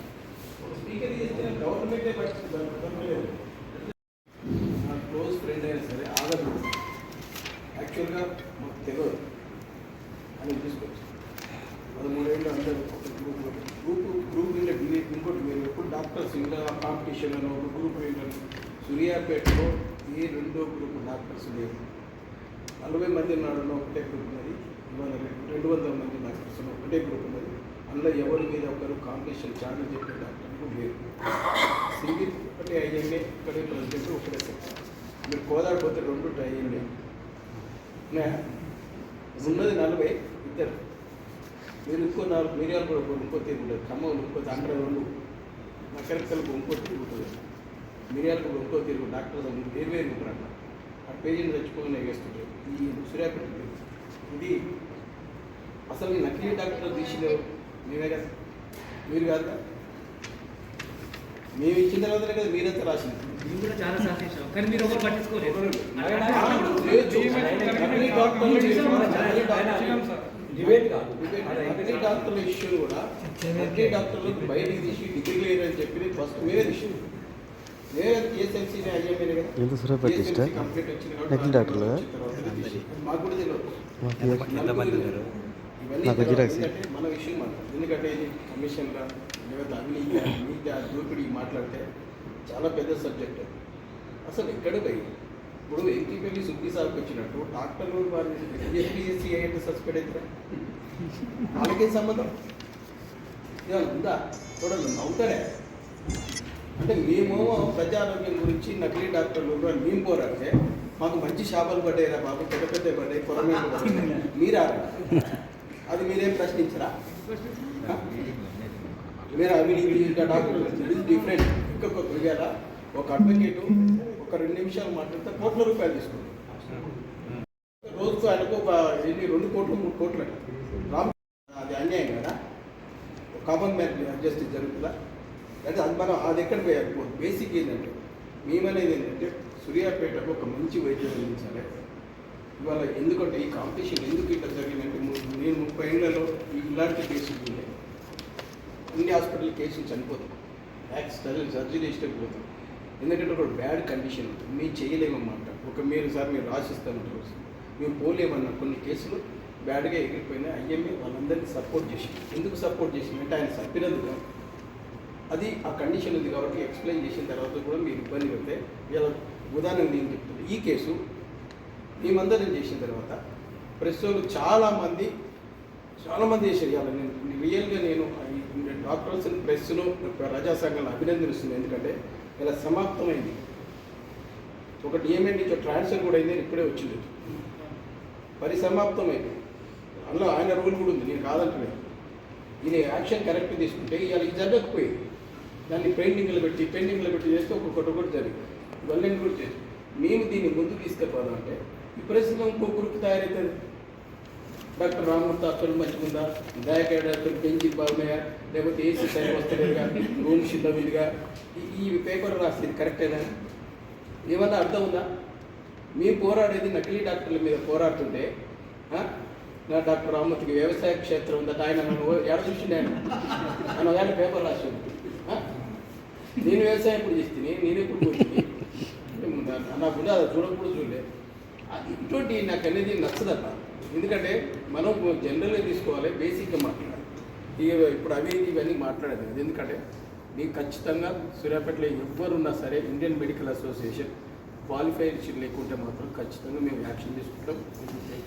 స్పీకర్ చేస్తే గవర్నమెంటే పట్టలేదు. నా క్లోజ్ ఫ్రెండ్ అయినా సరే ఆగదు. యాక్చువల్గా మాకు తెలియదు అని తీసుకోవచ్చు. 13 ఏళ్ళు అందరూ ఒక గ్రూప్ ఇలా డిలీట్. ఇంకోటి, మీరు ఎప్పుడు డాక్టర్స్ ఇలా కాంపిటీషన్ అని ఒక గ్రూప్ ఏంటంటే, సూర్యాపేటలో ఏ 2వ గ్రూప్ డాక్టర్స్ లేరు. 40 మంది నాడులో ఒకటే గ్రూప్ ఉన్నది. ఇవాళ 200 మంది డాక్టర్స్ ఒకటే గ్రూప్ ఉన్నది. అందులో ఎవరి మీద ఒకరు కాంపిటీషన్ ఛార్జ్ చెప్పే డాక్టర్లు లేరు. సింగిల్ ఒకటే ఐఎంఏ, ఒకటే ప్రెసిడెంట్, ఒకటే సెక్షన్. మీరు కోదాడిపోతే 2 ఐఎంఏ ఉన్నది 40, ఇద్దరు. మీరు ఇంకో 4 మిరియాలు కూడా ఇంకో తీరు ఉంటుంది, ఖమ్మం ఇంకో ఆంధ్ర 2, నకరికలకు ఇంకో తీరు ఉంటుంది, మిరియాలకు కూడా ఇంకో తీరు. డాక్టర్ వేరు ఉంటారు. ఆ పేజీని తెచ్చుకొని వేస్తుంటారు. ఈ సూర్యాపేట ఇది అసలు ఈ నకిలీ డాక్టర్ తీసిన మేమే కదా, మీరు కాదు కదా. మేము ఇచ్చిన తర్వాతనే కదా మీరంతా రాసింది. మేము కూడా చాలా సాధించాం, కానీ మీరు ఒకరు పట్టించుకోలేదు. డిబేట్ కాదు. నకిలీ డాక్టర్ల ఇష్యూ కూడా నకిలీ డాక్టర్లకు బయటికి తీసి డిగ్రీ లేరు అని చెప్పి ఫస్ట్ మేమే ఇష్యూ. నేనే జిఎస్ఎంసీ ఐఎంఏ కదా, ఎంత సూర్యాపేట ఇష్టం కంప్లీట్ వచ్చింది నకిలీ డాక్టర్లు మాకు కూడా తెలియదు. నాకు జిరాక్స్ మన విషయం మాట్లాడు. ఎందుకంటే ఇది కమిషన్గా లేకపోతే అవినీతి నీతి దోపిడీ మాట్లాడితే చాలా పెద్ద సబ్జెక్ట్ అది. అసలు ఎక్కడ పోయి ఇప్పుడు ఎన్టీపల్లి సుబ్బి సార్కి వచ్చినట్టు డాక్టర్లు వారి ఎస్పీఎస్సీ ఏంటి సస్పెండ్ అవుతారా? వాళ్ళకేం సంబంధం? ఏమన్నా ఉందా? చూడండి నవ్వుతాడే. అంటే మేము ప్రజారోగ్యం గురించి నకిలీ డాక్టర్లు మేము పోరాడితే మాకు మంచి షాపులు పడ్డాయిరా బాబు, పెద్ద పెద్ద పడ్డాయి, కొరమేలు పడ్డాయి, మీరా? అది మీరేం ప్రశ్నించరా? మీరు అవినీతి డాక్టర్లు డిఫరెంట్. ఇంకొక ఇవాళ ఒక అడ్వకేటు ఒక 2 నిమిషాలు మాట్లాడితే కోట్ల రూపాయలు తీసుకుంటారు. రోజుకు ఆయనకు ఒక 2 కోట్లు 3 కోట్లు అది అన్యాయం కదా. కామన్ మ్యాన్ జస్టిస్ జరుగుతుందా? అంటే అది మనం అది ఎక్కడ పోయాలి? బేసిక్ ఏంటంటే మేమనేది ఏంటంటే సూర్యాపేటకు ఒక మంచి వైద్యం అందించాలి. ఇవాళ ఎందుకంటే ఈ కాంపిటీషన్ ఎందుకు ఇట్లా జరిగిందంటే నేను 30 ఏళ్లలో ఇలాంటి కేసులు ఉన్నాయి. అన్ని హాస్పిటల్ కేసులు చనిపోతాం, సర్జరీ చేస్తే పోతాం. ఎందుకంటే ఒక బ్యాడ్ కండిషన్ ఉంటుంది, మేము చేయలేమన్నమాట. మీరు సార్ మీరు రాసిస్తామంటారు, మేము పోలేమన్నా. కొన్ని కేసులు బ్యాడ్గా ఎగిరిపోయినాయి. ఐఎంఏ వాళ్ళందరినీ సపోర్ట్ చేసింది. ఎందుకు సపోర్ట్ చేసిందంటే ఆయన చెప్పినందుకు అది ఆ కండిషన్ ఉంది కాబట్టి ఎక్స్ప్లెయిన్ చేసిన తర్వాత కూడా మీరు ఇబ్బంది పడితే ఇలా ఉదాహరణ నేను చెప్తుంది. ఈ కేసు మేమందరం చేసిన తర్వాత ప్రెస్ వాళ్ళు చాలామంది చేశారు. ఇవాళ నేను రియల్గా నేను డాక్టర్స్ ప్రెస్ను ప్రజా సంఘాలను అభినందిస్తున్నాను. ఎందుకంటే ఇలా సమాప్తమైంది. ఒక డిఎంఏ నుంచి ట్రాన్స్ఫర్ కూడా అయింది, ఇప్పుడే వచ్చింది, పరిసమాప్తమైంది. అందులో ఆయన రూల్ కూడా ఉంది, నేను కాదంటలేదు. ఇది యాక్షన్ కరెక్ట్ తీసుకుంటే ఇవాళ ఇది జరగకపోయింది. దాన్ని పెండింగ్లో పెట్టి చేస్తే ఒక్కొక్కటి జరిగింది. ఇవన్నీ కూడా చేసి మేము దీన్ని ముందుకు తీసుకెళ్ళాలంటే ఈ ప్రస్తుతం ఇంకో గ్రూప్ తయారవుతుంది. డాక్టర్ రామ్మూర్తి హాస్పిటల్ మంచిగుందా, దయాకేడ్ హాస్పిటల్ పెంచి బాగున్నాయా, లేకపోతే ఏసీ టైం వస్తలేదుగా, రూమ్ చిన్నవిదిగా, ఈ పేపర్ రాస్తుంది కరెక్టేనా? ఏమన్నా అర్థం ఉందా? మేము పోరాడేది నకిలీ డాక్టర్ల మీద పోరాడుతుంటే నా డాక్టర్ రామ్మూర్తికి వ్యవసాయ క్షేత్రం ఉందా? ఆయన నన్ను ఎడ చూసిండే ఆయన పేపర్ రాసింది. నేను వ్యవసాయం ఎప్పుడు చేస్తుంది, నేను ఎప్పుడు పోతుంది నాకు అది చూడప్పుడు చూడలే. ఇటువంటి నాకు అనేది నచ్చదన్న. ఎందుకంటే మనం జనరల్గా తీసుకోవాలి, బేసిక్గా మాట్లాడాలి. ఇప్పుడు అవి ఇవన్నీ మాట్లాడేది. ఎందుకంటే మీకు ఖచ్చితంగా సూర్యాపేటలో ఎవరున్నా సరే ఇండియన్ మెడికల్ అసోసియేషన్ క్వాలిఫైడ్ లేకుంటే మాత్రం ఖచ్చితంగా మేము యాక్షన్ తీసుకుంటాం.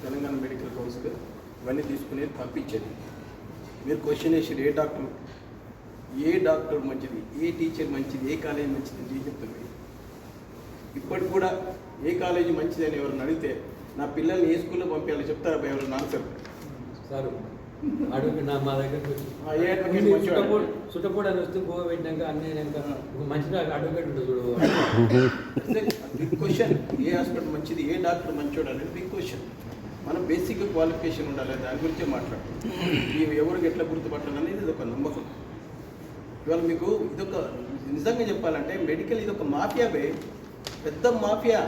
తెలంగాణ మెడికల్ కౌన్సిల్ ఇవన్నీ తీసుకునేది పంపించేది. మీరు క్వశ్చన్ వేసారు ఏ డాక్టర్ మంచిది, ఏ టీచర్ మంచిది, ఏ కాలేజీ మంచిది అని చెప్తుంది. ఇప్పటికి కూడా ఏ కాలేజీ మంచిది అని ఎవరిని అడిగితే నా పిల్లల్ని ఏ స్కూల్లో పంపించాలో చెప్తారా ఎవరు? ఆన్సర్ సార్ అడుగు మా దగ్గరకు చుట్టపూడ అని వస్తే గోవా పెట్టినాక అన్నీ మంచిగా అడ్వకేట్ ఉంటుంది చూడు. Big question. ఏ హాస్పిటల్ మంచిది, ఏ డాక్టర్ మంచోడు అనేది బిగ్ క్వశ్చన్. మనం బేసిక్ క్వాలిఫికేషన్ ఉండాలి, దాని గురించే మాట్లాడతాం. ఎవరికి ఎట్లా గుర్తుపట్టాలనేది ఇది ఒక నమ్మకం. ఇవాళ మీకు ఇదొక నిజంగా చెప్పాలంటే మెడికల్ ఇది ఒక మాఫియా, పెద్ద మాఫియా.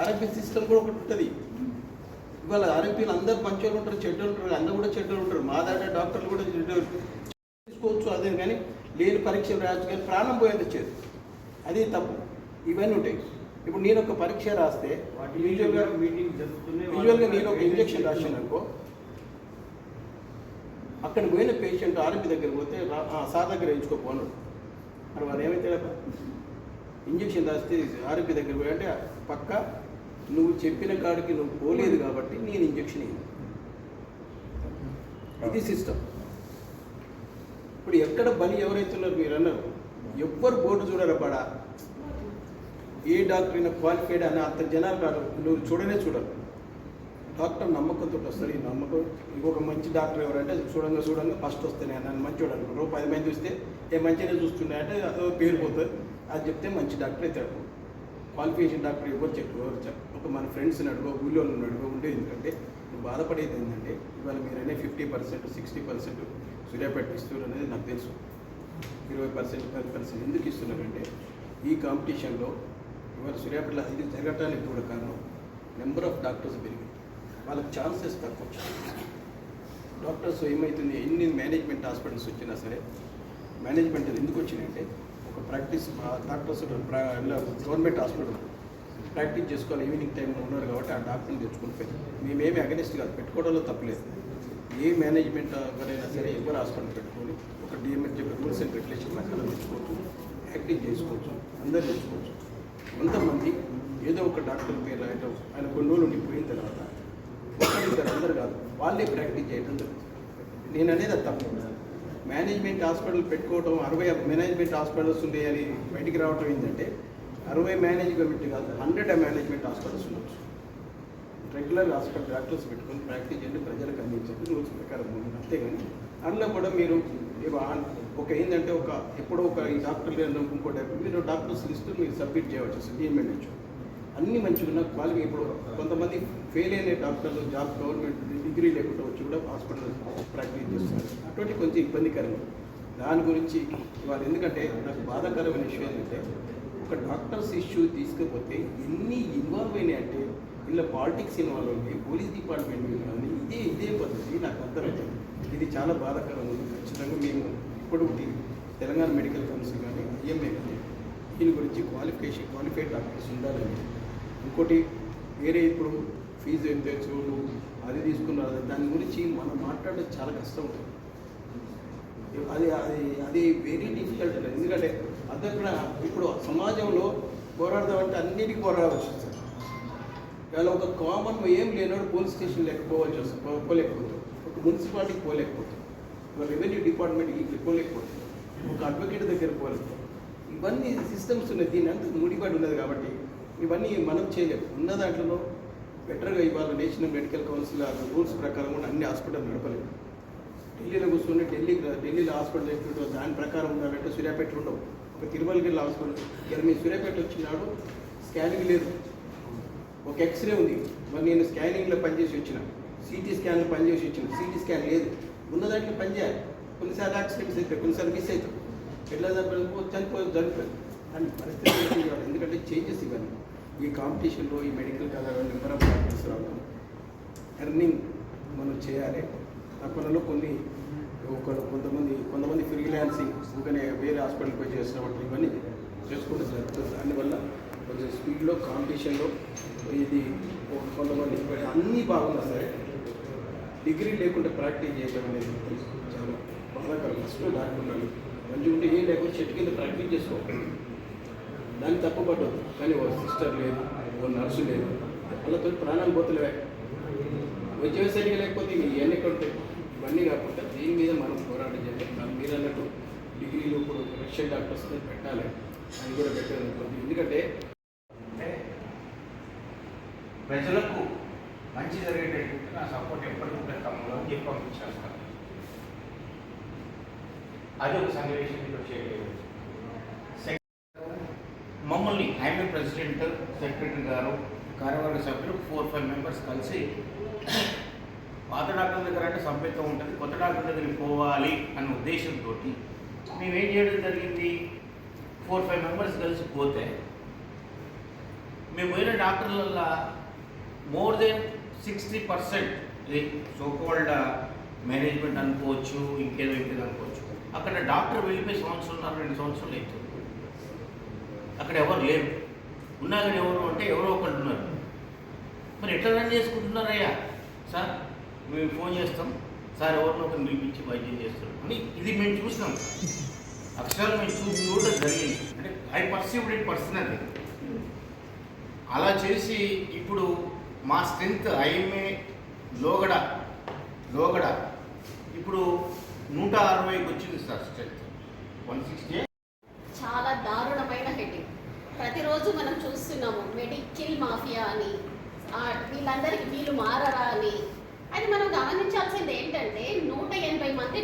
ఆరోగ్య సిస్టమ్ కూడా ఒకటి ఉంటుంది. ఇవాళ ఆరోగ్యాలు అందరూ మంచోళ్ళు ఉంటారు, చెడ్డలు ఉంటారు, అందరూ కూడా చెడ్డలు ఉంటారు. మా దగ్గర డాక్టర్లు కూడా తీసుకోవచ్చు, అదే కానీ లేని పరీక్షలు రాయొచ్చు, కానీ ప్రాణం పోయేది వచ్చేది, అది తప్పు. ఇవన్నీ ఉంటాయి. ఇప్పుడు నేను ఒక పరీక్ష రాస్తే యూజువల్గా నేను ఒక ఇంజక్షన్ రాసాను అనుకో, అక్కడ పోయిన పేషెంట్ ఆరోగ్య దగ్గర పోతే సార్ దగ్గర వేయించుకోపోను. మరి వారు ఏమైతే ఇంజక్షన్ రాస్తే ఆరోగ్య దగ్గర పోయంటే పక్క నువ్వు చెప్పిన కాడికి నువ్వు పోలేదు కాబట్టి నేను ఇంజక్షన్ ఇవ్వను. ఇది సిస్టమ్. ఇప్పుడు ఎక్కడ బలి ఎవరైతున్నారు మీరు అన్నారు, ఎవ్వరు బోర్డు చూడరు పడా, ఏ డాక్టర్ అయినా క్వాలిఫైడ్ అని అంత జనాలు రాదు, నువ్వు చూడనే చూడరు. డాక్టర్ నమ్మకంతో వస్తారు. ఈ నమ్మకం ఇంకొక మంచి డాక్టర్ ఎవరంటే చూడంగా ఫస్ట్ వస్తాయి, నన్ను మంచి చూడాలి. 10 మంది చూస్తే ఏ మంచిగా చూస్తున్నాయంటే అదో పేరు పోతుంది, అది చెప్తే మంచి డాక్టర్ అవుతాడు. క్వాలిఫికేషన్ డాక్టర్ ఎవరు చెప్పు ఒక మన ఫ్రెండ్స్ని అడుగు, ఊళ్ళో అడుగు ఉండేది. ఎందుకంటే నువ్వు బాధపడేది ఏంటంటే ఇవాళ మీరనే 50%, 60% సూర్యాపేట ఇస్తున్నారు అనేది నాకు తెలుసు. 20%, 10% ఎందుకు ఇస్తున్నారంటే ఈ కాంపిటీషన్లో ఇవాళ సూర్యాపేటలో ఇది జరగటానికి కూడా కారణం నెంబర్ ఆఫ్ డాక్టర్స్ పెరిగింది, వాళ్ళకి ఛాన్సెస్ తక్కువ. డాక్టర్స్ ఏమవుతుంది, ఎన్ని మేనేజ్మెంట్ హాస్పిటల్స్ వచ్చినా సరే మేనేజ్మెంట్ ఎందుకు వచ్చినాయంటే ఒక practice doctors government hospital practice చేసుకోవాలి, ఈవినింగ్ టైంలో ఉన్నారు కాబట్టి ఆ డాక్టర్ని తెచ్చుకుంటారు. మేమేమి అగెనిస్ట్ కాదు, పెట్టుకోవడంలో తప్పలేదు. ఏ మేనేజ్మెంట్ ఎవరైనా సరే ఎవరు హాస్పిటల్ పెట్టుకొని ఒక డిఎంహెచ్ రూల్స్ అండ్ రెగ్యులేషన్ ప్రకారం తెచ్చుకోవచ్చు, యాక్టివ్ చేసుకోవచ్చు, అందరు తెచ్చుకోవచ్చు. కొంతమంది ఏదో ఒక డాక్టర్ పేరు ఆయన కొన్ని రోజులు ఉండిపోయిన తర్వాత ఒకరిద్దరు అందరు కాదు వాళ్ళే ప్రాక్టీస్ చేయడం జరుగుతుంది. నేను అనేది అది తప్పు. మేనేజ్మెంట్ హాస్పిటల్ పెట్టుకోవడం 60 మేనేజ్మెంట్ హాస్పిటల్స్ ఉండేయాలి బయటికి రావడం ఏంటంటే 60 మేనేజ్మెంట్ కాదు 100 మేనేజ్మెంట్ హాస్పిటల్స్ ఉండొచ్చు. రెగ్యులర్ హాస్పిటల్ డాక్టర్స్ పెట్టుకొని ప్రాక్టీస్ చేయండి, ప్రజలకు అందించండి రూల్స్ ప్రకారం ఉంటుంది. అంతేగాని అందులో కూడా మీరు ఒక ఏంటంటే ఒక ఎప్పుడో ఒక ఈ డాక్టర్లు ఇంకోటి మీరు డాక్టర్స్ లిస్టు మీరు సబ్మిట్ చేయవచ్చు డిఎంఎన్హెచ్ అన్నీ మంచిగా ఉన్న క్వాలిఫై. ఇప్పుడు కొంతమంది ఫెయిల్ అయిన డాక్టర్లు జాబ్ గవర్నమెంట్ డిగ్రీ లేకుండా వచ్చి కూడా హాస్పిటల్ ప్రాక్టీస్ చేస్తున్నారు. అటువంటి కొంచెం ఇబ్బందికరంగా దాని గురించి ఇవాళ ఎందుకంటే నాకు బాధాకరమైన విషయం ఏంటంటే ఒక డాక్టర్స్ ఇష్యూ తీసుకపోతే ఎన్ని ఇన్వాల్వ్ అయినాయంటే ఇలా పాలిటిక్స్ ఇన్వాల్వ్ అయ్యి పోలీస్ డిపార్ట్మెంట్ కానీ ఇదే పద్ధతి నాకు అర్థమవుతుంది. ఇది చాలా బాధాకరంగా ఉంది. ఖచ్చితంగా మేము ఇప్పుడు తెలంగాణ మెడికల్ కౌన్సిల్ కానీ ఐఎంఏ కానీ దీని గురించి క్వాలిఫైడ్ డాక్టర్స్ ఉండాలని. ఇంకోటి వేరే ఇప్పుడు ఫీజు ఎంత చూడు అది తీసుకున్నారు, దాని గురించి మనం మాట్లాడడం చాలా కష్టం ఉంటుంది. అది వెరీ డిఫికల్ట్. ఎందుకంటే అదక్కడ ఇప్పుడు సమాజంలో పోరాడదామంటే అన్నిటికీ పోరాడవచ్చు సార్. ఇవాళ ఒక కామన్ ఏం లేనాడు పోలీస్ స్టేషన్ లేకపోవచ్చు వస్తుంది, పోలేకపోతాం. ఒక మున్సిపాలిటీకి పోలేకపోతాం, ఒక రెవెన్యూ డిపార్ట్మెంట్కి పోలేకపోతాం, ఒక అడ్వకేట్ దగ్గర పోలేకపోతాం. ఇవన్నీ సిస్టమ్స్ ఉన్నాయి, దీని అంతా ముడిపడి ఉన్నది కాబట్టి ఇవన్నీ మనం చేయలేము. ఉన్న దాంట్లో బెటర్గా ఇవాళ నేషనల్ మెడికల్ కౌన్సిల్ రూల్స్ ప్రకారం కూడా అన్ని హాస్పిటల్ నడపలేము. ఢిల్లీలో కూర్చొని ఢిల్లీలో హాస్పిటల్ ఎట్లుంటో దాని ప్రకారం ఉండాలంటే సూర్యాపేటలో ఉండవు. ఒక తిరుమలగిరి హాస్పిటల్ ఇలా మీ సూర్యాపేట వచ్చినాడు స్కానింగ్ లేదు, ఒక ఎక్స్రే ఉంది. మరి నేను స్కానింగ్లో పనిచేసి వచ్చిన, సిటీ స్కాన్లో పనిచేసి వచ్చిన, సిటీ స్కాన్ లేదు. ఉన్న దాంట్లో పనిచేయాలి. కొన్నిసార్లు యాక్సిడెంట్స్ అవుతాయి, కొన్నిసార్లు మిస్ అవుతాం, ఎట్లా జరుగుతుంది అని పరిస్థితి. ఎందుకంటే చేంజెస్ ఇవన్నీ ఈ కాంపిటీషన్లో ఈ medical colour number of doctors రావడం, ఎర్నింగ్ మనం చేయాలి. తప్పనలో కొంతమంది ఫ్రీలాన్సింగ్ అందుకనే వేరే హాస్పిటల్కి పోయి చేసినప్పుడు ఇవన్నీ చేసుకుంటూ జరుగుతుంది. దానివల్ల కొంచెం స్పీడ్లో కాంపిటీషన్లో ఇది కొంతమంది అన్నీ బాగున్నా సరే డిగ్రీ లేకుండా ప్రాక్టీస్ చేయడం అనేది చాలా బాధాకరం. ఫస్ట్ డాక్టర్ ఉండాలి, మంచిగా ఉంటే ఏం లేకుండా చెట్టు కింద ప్రాక్టీస్ చేసుకోవాలి, దాన్ని తప్పపడ్డదు. కానీ ఓ సిస్టర్ లేదు, ఓ నర్సు లేదు, వాళ్ళతో ప్రాణాలు పోతలేవే. వైద్య సరిగా లేకపోతే ఇవన్నీ ఎక్కడ ఉంటాయి? ఇవన్నీ కాకుండా దీని మీద మనం పోరాటం చేయాలి. మీరు అన్నట్టు డిగ్రీలో ఇప్పుడు రష్యన్ డాక్టర్స్ పెట్టాలి, అది కూడా పెట్టాలనుకోండి. ఎందుకంటే ప్రజలకు మంచి జరిగేటట్టు నా సపోర్ట్ ఎప్పటికీ ఉంటుంది తమ్ముడు అని చెప్పి పంపించాను సార్. అది ఒక సన్నివేశం చేయలేదు. మమ్మల్ని ఐఎంఏ ప్రెసిడెంట్, సెక్రటరీ గారు, కార్యవర్గ సభ్యులు 4-5 మెంబర్స్ కలిసి పాత డాక్టర్ దగ్గర అంటే సభ్యత్వం ఉంటుంది, కొత్త డాక్టర్ దగ్గరికి పోవాలి అనే ఉద్దేశంతో మేమేం చేయడం జరిగింది. 4-5 మెంబర్స్ కలిసి పోతే మేము పోయిన డాక్టర్లల్లో మోర్ దెన్ 60% ఇది సోకాల్డ్ మేనేజ్మెంట్ అనుకోవచ్చు, ఇంకేదో అనుకోవచ్చు. అక్కడ డాక్టర్ వెళ్ళిపోయి 1 సంవత్సరం 2 సంవత్సరాలు అవుతుంది. అక్కడ ఎవరు లేరు, ఉన్నా కానీ ఎవరు అంటే ఎవరో ఒకళ్ళు ఉన్నారు. మరి ఎట్లా రన్ చేసుకుంటున్నారయ్యా సార్? మేము ఫోన్ చేస్తాం సార్, ఎవరినో ఒకరిని పిలిపించి వైద్యం చేస్తాం అని. ఇది మేము చూసినాం, అక్షరాలు మేము చూడడం జరిగింది. అంటే ఐ పర్సీవ్డ్ ఇట్ పర్సనల్లీ. అలా చేసి ఇప్పుడు మా స్ట్రెంత్ ఐఎంఏ లోగడ ఇప్పుడు 160కి వచ్చింది సార్ స్ట్రెంత్ 160. చాలా దారుణమైన హెడ్డింగ్. ప్రతిరోజు మనం చూస్తున్నాము మెడికల్ మాఫియా అని, వీళ్ళందరికీ వీళ్ళు మారరా అని. అది మనం గమనించాల్సింది ఏంటంటే 180 మంది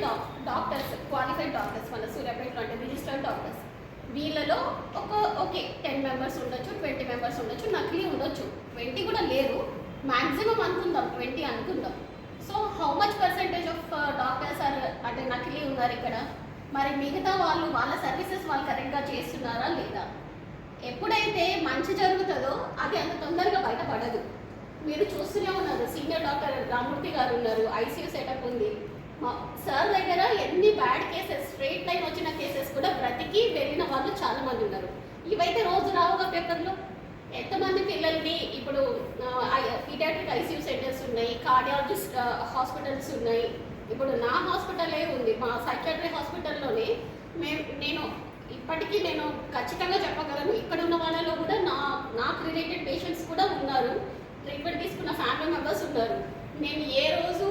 డాక్టర్స్, క్వాలిఫైడ్ డాక్టర్స్ మన సూర్యాపేటలో అంటే రిజిస్టర్డ్ డాక్టర్స్. వీళ్ళలో ఓకే 10 మెంబర్స్ ఉండొచ్చు, 20 మెంబర్స్ ఉండొచ్చు, నకిలీ ఉండొచ్చు. 20 కూడా లేరు, మ్యాక్సిమం అనుకుందాం 20 అనుకుందాం. So how much percentage of doctors అంటే నకిలీ ఉన్నారు ఇక్కడ? మరి మిగతా వాళ్ళు వాళ్ళ సర్వీసెస్ వాళ్ళు కరెక్ట్గా చేస్తున్నారా లేదా? ఎప్పుడైతే మంచి జరుగుతుందో అది అంత తొందరగా బయటపడదు. మీరు చూస్తూనే ఉన్నారు, సీనియర్ డాక్టర్ రామూర్తి గారు ఉన్నారు, ఐసీయూ సెటప్ ఉంది. మా సార్ దగ్గర ఎన్ని బ్యాడ్ కేసెస్, స్ట్రైట్ లైన్ వచ్చిన కేసెస్ కూడా బ్రతికి వెళ్ళిన వాళ్ళు చాలా మంది ఉన్నారు. ఇవైతే రోజు రావుగా పేపర్లో. ఎంతమంది పిల్లల్ని ఇప్పుడు పీడియాట్రిక్ ఐసీయూ సెంటర్స్ ఉన్నాయి, కార్డియాలజిస్ట్ హాస్పిటల్స్ ఉన్నాయి. ఇప్పుడు నా హాస్పిటలే ఉంది, మా సైకియాట్రీ హాస్పిటల్లోనే నేను ఇప్పటికీ నేను ఖచ్చితంగా చెప్పగలను, ఇక్కడ ఉన్న వాళ్ళలో కూడా నాకు రిలేటెడ్ పేషెంట్స్ కూడా ఉన్నారు, ట్రీట్మెంట్ తీసుకున్న ఫ్యామిలీ మెంబర్స్ ఉన్నారు. నేను ఏ రోజు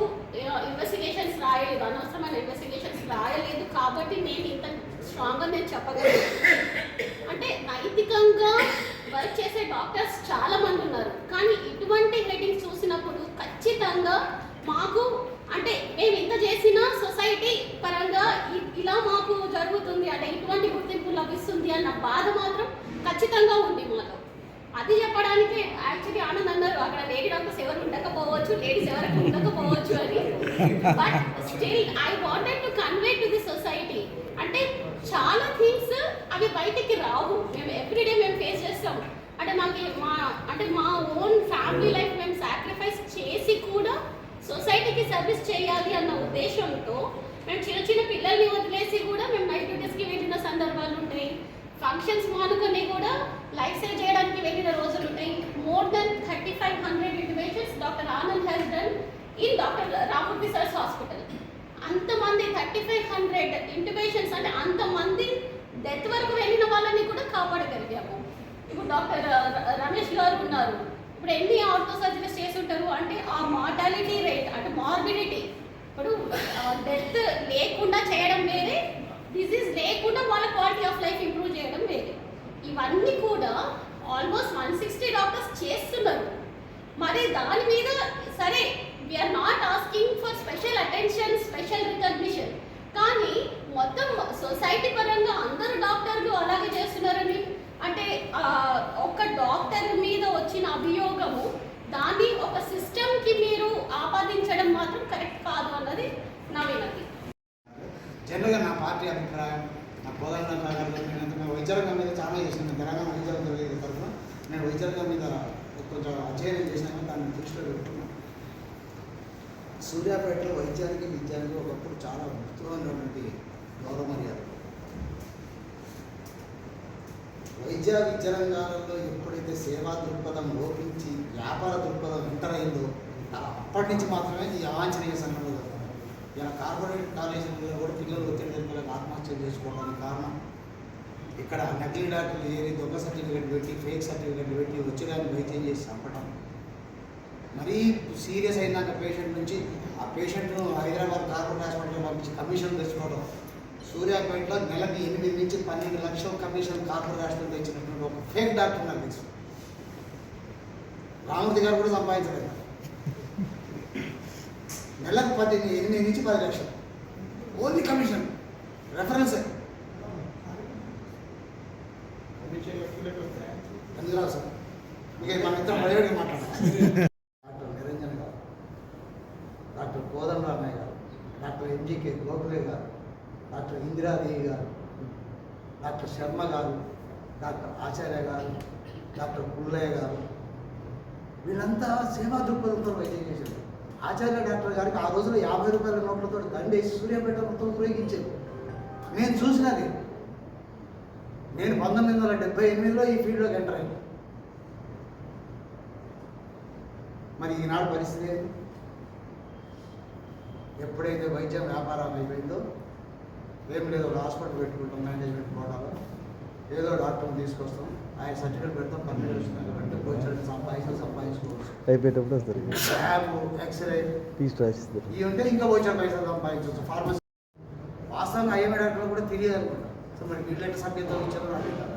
ఇన్వెస్టిగేషన్స్ రాయలేదు, అనవసరమైన ఇన్వెస్టిగేషన్స్ రాయలేదు కాబట్టి నేను ఇంత స్ట్రాంగ్గా నేను చెప్పగలను. అంటే నైతికంగా వర్క్ చేసే డాక్టర్స్ చాలా మంది ఉన్నారు, కానీ ఇటువంటి హెడ్డింగ్స్ చూసినప్పుడు ఖచ్చితంగా మాకు అంటే మేము ఇంత చేసినా సొసైటీ పరంగా ఇలా మాకు జరుగుతుంది అంటే ఇటువంటి గుర్తింపు లభిస్తుంది అన్న బాధ మాత్రం ఖచ్చితంగా ఉంది మాలో. అది చెప్పడానికి యాక్చువల్లీ ఆనంద్ అన్నారు అక్కడ లేడీ డాక్టర్స్ ఎవరు ఉండకపోవచ్చు, లేడీస్ ఎవరికి ఉండకపోవచ్చు అని. But still I wanted to convey to the society. అంటే చాలా థింగ్స్ అవి బయటికి రావు, మేము ఎవ్రీడే మేము ఫేస్ చేస్తాం. అంటే మా ఓన్ ఫ్యామిలీ లైఫ్ మేము సాక్రిఫైస్ చేసి కూడా సొసైటీకి సర్వీస్ చేయాలి అన్న ఉద్దేశంతో మేము చిన్న చిన్న పిల్లల్ని వదిలేసి కూడా మేము నైట్ డ్యూటీస్కి వెళ్ళిన సందర్భాలు ఉంటాయి. ఫంక్షన్స్ మానుకొని కూడా లైఫ్ సేవ్ చేయడానికి వెళ్ళిన రోజులు ఉంటాయి. More than 3500 intimations doctor Anand has done in doctor Ramurthy sir's hospital. అంతమంది 3500 ఇంటిమేషన్స్ అంటే అంతమంది డెత్ వరకు వెళ్ళిన వాళ్ళని కూడా కాపాడగలిగాము. ఇప్పుడు డాక్టర్ రమేష్ గారు ఉన్నారు, ఇప్పుడు ఎన్ని ఆర్థో సర్జరీస్ చేసి ఉంటారు అంటే ఆ మార్టాలిటీ రేట్ అంటే మార్బిడిటీ, ఇప్పుడు డెత్ లేకుండా చేయడం వేరే, డిజీజ్ లేకుండా వాళ్ళ క్వాలిటీ ఆఫ్ లైఫ్ ఇంప్రూవ్ చేయడం వేరే. ఇవన్నీ కూడా ఆల్మోస్ట్ 160 డాక్టర్స్ చేస్తున్నారు. మరి దాని మీద సరే we are not asking for special attention, special recognition, కానీ మొత్తం సొసైటీ పరంగా అందరు డాక్టర్లు అలాగే చేస్తున్నారని అంటే ఒక డాక్టర్ మీద వచ్చిన అభియోగము దాన్ని ఒక సిస్టమ్కి మీరు ఆపాదించడం మాత్రం కరెక్ట్ కాదు అన్నది నా వినతి. జనరల్గా నా పార్టీ అభిప్రాయం, నా కోదండ నేను వైద్యరంగం మీద చాలా చేసినాను. తెలంగాణ వైద్యరంగం తరఫున నేను వైద్యరంగం మీద కొంచెం అధ్యయనం చేసినాను, దాన్ని దృష్టిలో పెట్టుకున్నాను. సూర్యాపేటలో వైద్యానికి విద్యానికి ఒకప్పుడు చాలా ఉత్తమమైనటువంటి గౌరవ మర్యాద. వైద్య విద్య రంగాలలో ఎప్పుడైతే సేవా దృక్పథం లోపించి వ్యాపార దృక్పథం ఎంటర్ అయిందో అప్పటి నుంచి మాత్రమే ఈ అవాంఛనీయ సంఘటనలు జరుగుతున్నాయి. ఇలా కార్పొరేట్ కాలేజీలలో కూడా పిల్లలు ఒత్తిడి తెలిపేలకు ఆత్మహత్యలు చేసుకోవడానికి కారణం ఇక్కడ నకిలీ డాక్టర్లు చేరి దొంగ సర్టిఫికేట్ పెట్టి, ఫేక్ సర్టిఫికేట్ పెట్టి వచ్చేదాన్ని వైద్యం చేసి చంపడం. మరీ సీరియస్ అయినాక పేషెంట్ నుంచి ఆ పేషెంట్ను హైదరాబాద్ కార్పొరేట్ హాస్పిటల్లో పంపించి కమిషన్ తెచ్చుకోవడం. సూర్యాపేటలో నెలకి 8 నుంచి 12 లక్షల కమిషన్ కార్పొరేట్ హాస్పిటల్ ఇచ్చినటువంటి ఒక ఫేక్ డాక్టర్ నాకు తెలుసు. రామూర్తి గారు కూడా సంపాదించలేదు. నెలకు 8 నుంచి 10 లక్షలు ఓన్లీ కమిషన్ రెఫరెన్స్. అందులో సార్ ఇక మన ఇద్దరం ప్రైవేట్గా మాట్లాడాలి. డాక్టర్ నిరంజన్ గారు, డాక్టర్ కోదండరామయ్య గారు, డాక్టర్ ఎంజీకే గోఖలే గారు, డాక్టర్ ఇందిరాదేవి గారు, డాక్టర్ శర్మ గారు, డాక్టర్ ఆచార్య గారు, డాక్టర్ పుల్లయ్య గారు, వీళ్ళంతా సేవా దృక్పథంతో వైద్యం చేశారు. ఆచార్య డాక్టర్ గారికి ఆ రోజుల్లో 50 రూపాయల నోట్లతో దండేసి సూర్యాపేట మొత్తం ఉపయోగించారు. నేను చూసినది. నేను 1978లో ఈ ఫీల్డ్లోకి ఎంటర్ అయ్యాను. మరి ఈనాడు పరిస్థితి ఏంటి? ఎప్పుడైతే వైద్యం వ్యాపారం అయిపోయిందో ఏం లేదు, ఒక హాస్పిటల్ పెట్టుకుంటాం మేనేజ్మెంట్ కోటాలో, ఏదో డాక్టర్ని తీసుకొస్తాం, ఆయన సర్టిఫికేట్ పెడతాం, 12 వచ్చినాక అంటే వచ్చాడు సంపాదించుకోవచ్చు. అయిపోయేటప్పుడు వస్తారు ల్యాబ్, ఎక్స్రే తీసి రాసిస్తారు. ఇవి ఉంటే ఇంకా వచ్చాడు పైసలు సంపాదించవచ్చు. ఫార్మసీ వాస్తవంగా ఐఎంఏ డాక్టర్లు కూడా తెలియదు అనుకుంటా. సో మరి వీళ్ళంటే సభ్యత్వం ఇచ్చారు అడుగుతారు.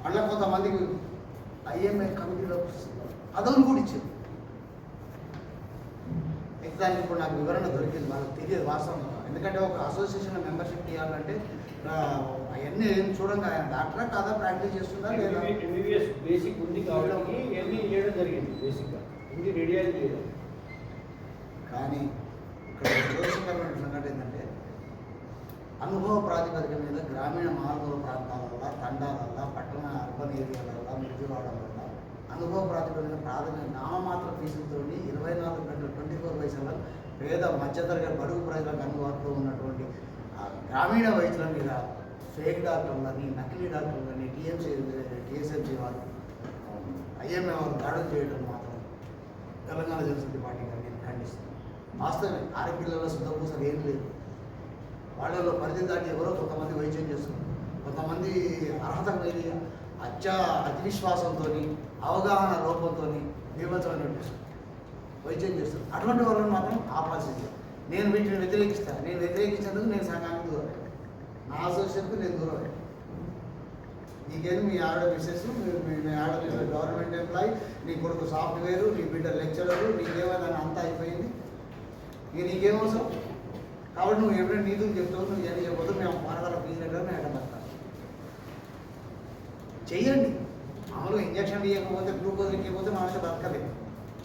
అట్లా కొంతమందికి ఐఎంఏ కమిటీలో పదవులు కూడా ఇచ్చారు. దానికి ఇప్పుడు నాకు వివరణ దొరికింది, వాళ్ళకి తెలియదు వాస్తవంగా. ఎందుకంటే ఒక అసోసియేషన్ మెంబర్షిప్ ఇవ్వాలంటే అవన్నీ ఏం చూడంగా ఆయన డాక్టరా కాదా, ప్రాక్టీస్ చేస్తుందా లేదా. ఎంబీబీఎస్ బేసిక్ ఉంది కాబట్టి ఎన్ని చేయడం జరిగింది. బేసిక్గా ఉంది, రేడియాలజీ లేదు. కానీ ఇక్కడ దోషకరమైన సంగతి ఏంటంటే అనుభవ ప్రాతిపదిక మీద గ్రామీణ మారుమూల ప్రాంతాలల్లో, తండాలల్లో, పట్టణ అర్బన్ ఏరియాలల్లో, మిర్చివాడల అనుభవ ప్రాతిపదిక ప్రాథమిక నామమాత్ర ఫీజులతో 24 గంటలు 24 వయసులో పేద మధ్యతరగతి బడుగు ప్రజలకు అందుబాటులో ఉన్నటువంటి గ్రామీణ వైద్యుల మీద ఫేక్ డాక్టర్లని, నకిలీ డాక్టర్లని, టీఎస్ఎంసీ వాళ్ళు, ఐఎంఏ వాళ్ళు దాడులు చేయడం మాత్రం తెలంగాణ జనశక్తి పార్టీగా నేను ఖండిస్తాను. వాస్తవమే ఆరోగ్యాలలో శుద్ధపూసలు ఏం లేదు. వాళ్ళలో పరిధి దాటి ఎవరో కొంతమంది వైద్యం చేస్తున్నారు, కొంతమంది అర్హత మీద అతి విశ్వాసంతో, అవగాహన లోపంతో బీభత్సమైన వైద్యం చేస్తారు. అటువంటి వాళ్ళని మాత్రం ఆపాల్సింది. నేను వీటిని వ్యతిరేకిస్తాను. నేను వ్యతిరేకించేందుకు నేను సంఘానికి దూరం, నా అసోసియేషన్కు నేను దూరం. నీకేది మీ ఆవిడ మిస్సెస్, మీ ఆవిడ గవర్నమెంట్ ఎంప్లాయీ, నీ కొడుకు సాఫ్ట్వేరు, నీ బిడ్డ లెక్చరరు, నీకేమైనా అంతా అయిపోయింది. ఇక నీకేం అవసరం? కాబట్టి నువ్వు ఎప్పుడైనా నీతులు చెప్తావు, నువ్వు ఏం చెప్పదు, మేము పారగల ఫీజు దగ్గర మేము ఎక్కడతాం. చెయ్యండి. మామూలుగా ఇంజక్షన్ ఇవ్వకపోతే, గ్లూకోజ్ ఇవ్వకపోతే మనిషి బతకలేదు.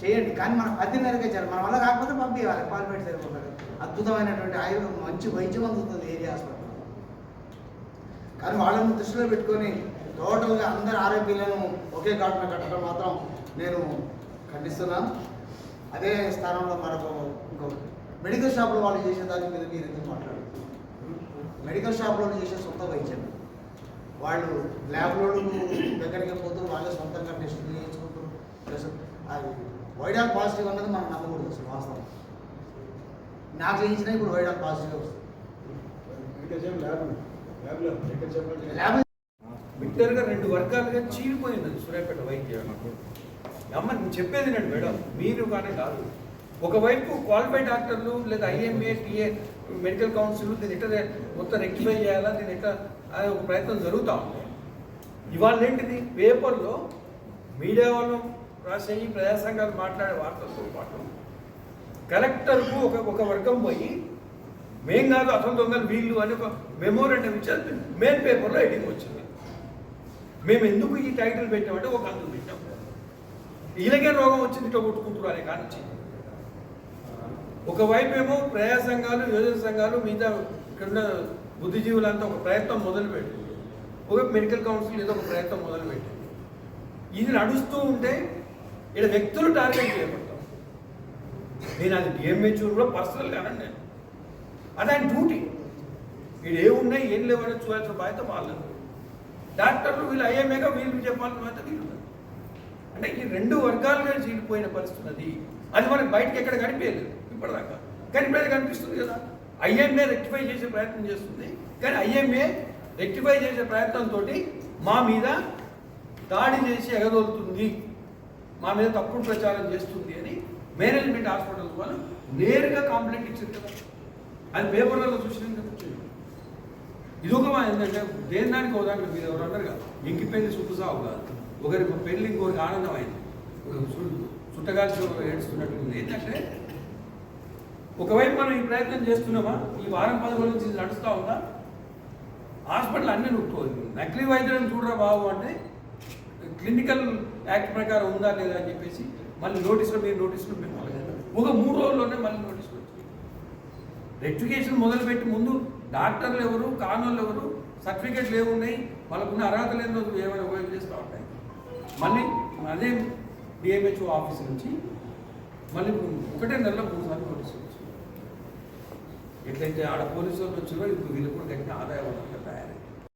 చేయండి, కానీ మన పద్ధతి మేరకే చేయాలి. మన వల్ల కాకపోతే పంపించాలి. పార్లమెంట్ సరిపోతారు. అద్భుతమైనటువంటి ఆయుర్వేదం, మంచి వైద్యం అందుతుంది ఏరియా హాస్పిటల్. కానీ వాళ్ళని దృష్టిలో పెట్టుకొని టోటల్గా అందరి ఆరోగ్యాలను ఒకే ఘాటున కట్టడం మాత్రం నేను ఖండిస్తున్నాను. అదే స్థానంలో ఇంకో మెడికల్ షాప్లో వాళ్ళు చేసే దాని మీద మీరు ఎందుకు మాట్లాడారు? మెడికల్ షాప్లో చేసే సొంత వైద్యం, వాళ్ళు ల్యాబ్లో దగ్గరికి పోతూ వాళ్ళే సొంతంగా టెస్టులు చేయించుకుంటూ, ప్లస్ అది వైడాల్ పాజిటివ్ అన్నది మనం నమ్మకూడదు అసలు వాస్తవం. నాకు చేయించినా ఇప్పుడు వైడాల్ పాజిటివ్ వస్తుంది. ల్యాబ్ బిట్టర్గా 2 వర్గాలుగా చీలిపోయింది సూర్యాపేట వైద్యం. అమ్మ నేను చెప్పేది నేను మేడం, మీరు కానీ కాదు. ఒకవైపు క్వాలిఫైడ్ డాక్టర్లు లేదా ఐఎంఏ, టీఏ, మెడికల్ కౌన్సిల్ దీన్ని ఎట్లా మొత్తం రెక్టిఫై చేయాలా, దీన్ని ఎట్లా అనే ఒక ప్రయత్నం జరుగుతూ ఉంది. ఇవాళ ఏంటిది పేపర్లో మీడియా వాళ్ళు రాసేయి, ప్రజా సంఘాలు మాట్లాడే వార్తలతో పాటు కలెక్టర్కు ఒక వర్గం పోయి మేం కాదు అసలు దొంగలు వీళ్ళు అని ఒక మెమోరాండం ఇచ్చారు. మెయిన్ పేపర్లో ఎడిటింగ్ వచ్చింది. మేము ఎందుకు ఈ టైటిల్ పెట్టామంటే ఒక అందుకు పెట్టాం. వీళ్ళకే రోగం వచ్చింది ఇట్లా కొట్టుకుంటారు అనే కానిచ్చి. ఒకవైపు ఏమో ప్రజా సంఘాలు, యువజన సంఘాలు, మిగతా ఇక్కడ బుద్ధిజీవులంతా ఒక ప్రయత్నం మొదలుపెట్టింది. ఒక మెడికల్ కౌన్సిల్ ఏదో ఒక ప్రయత్నం మొదలుపెట్టింది. ఇది నడుస్తూ ఉంటే ఇక్కడ వ్యక్తులు టార్గెట్ చేయబడతాం. నేను అది డిఎంహెచ్ఓ కూడా పర్సనల్గా అనండి. నేను అది ఆయన డ్యూటీ. వీడు ఏమున్నాయి ఏం లేవని చూడాల్సిన బాధ్యత వాళ్ళని. డాక్టర్లు వీళ్ళు ఐఎంఏగా వీళ్ళు చెప్పాల్సిన బాధ్యత వీళ్ళు. అంటే ఈ 2 వర్గాలుగా చీలిపోయిన పరిస్థితి అది. అది మనకి బయటకు ఎక్కడ కనిపించలేదు ఇప్పటిదాకా, కానీ ఇప్పుడైతే కనిపిస్తుంది కదా. ఐఎంఏ రెక్టిఫై చేసే ప్రయత్నం చేస్తుంది, కానీ ఐఎంఏ రెక్టిఫై చేసే ప్రయత్నంతో మా మీద దాడి చేసి ఎగదోలుతుంది, మా మీద తప్పుడు ప్రచారం చేస్తుంది అని మేనేజ్మెంట్ హాస్పిటల్స్ వాళ్ళు నేరుగా కంప్లైంట్ ఇచ్చారు కదా. అది పేపర్లలో చూసినాం కదా. ఇదొక ఏంటంటే దేని దానికి ఉదాహరణ మీరు ఎవరు అన్నారు కదా, ఇంకి పెళ్లి సుఖసావు కాదు, ఒకరికి పెళ్లి ఇంకొకరికి ఆనందం అయింది, చుట్టగాల్చి ఏడుస్తున్నట్టు. ఏంటంటే ఒకవైపు మనం ఈ ప్రయత్నం చేస్తున్నామా, ఈ వారం 10 రోజుల నుంచి నడుస్తూ ఉందా, హాస్పిటల్ అన్నీ నొప్పుకోదు. నకిలీ వైద్యులను చూడరా బాబు అంటే క్లినికల్ యాక్ట్ ప్రకారం ఉందా లేదా అని చెప్పేసి మళ్ళీ నోటీసులు మేము ఒక 3 రోజుల్లోనే మళ్ళీ నోటీసులు వచ్చింది. రెక్టిఫికేషన్ మొదలుపెట్టి ముందు డాక్టర్లు ఎవరు, కానోళ్ళు ఎవరు, సర్టిఫికేట్లు ఏమున్నాయి, వాళ్ళకున్న అర్హతలు ఏందో ఏమైనా ఉపయోగం చేస్తూ ఉంటాయి. మళ్ళీ అదే డిఎంహెచ్ఓ ఆఫీస్ నుంచి మళ్ళీ 1 నెలలో 3 సార్లు నోటీసులు వచ్చింది. ఎట్లయితే ఆడ పోలీసు వాళ్ళు వచ్చినా ఇప్పుడు వీళ్ళు కూడా గట్టిన ఆదాయం తయారు.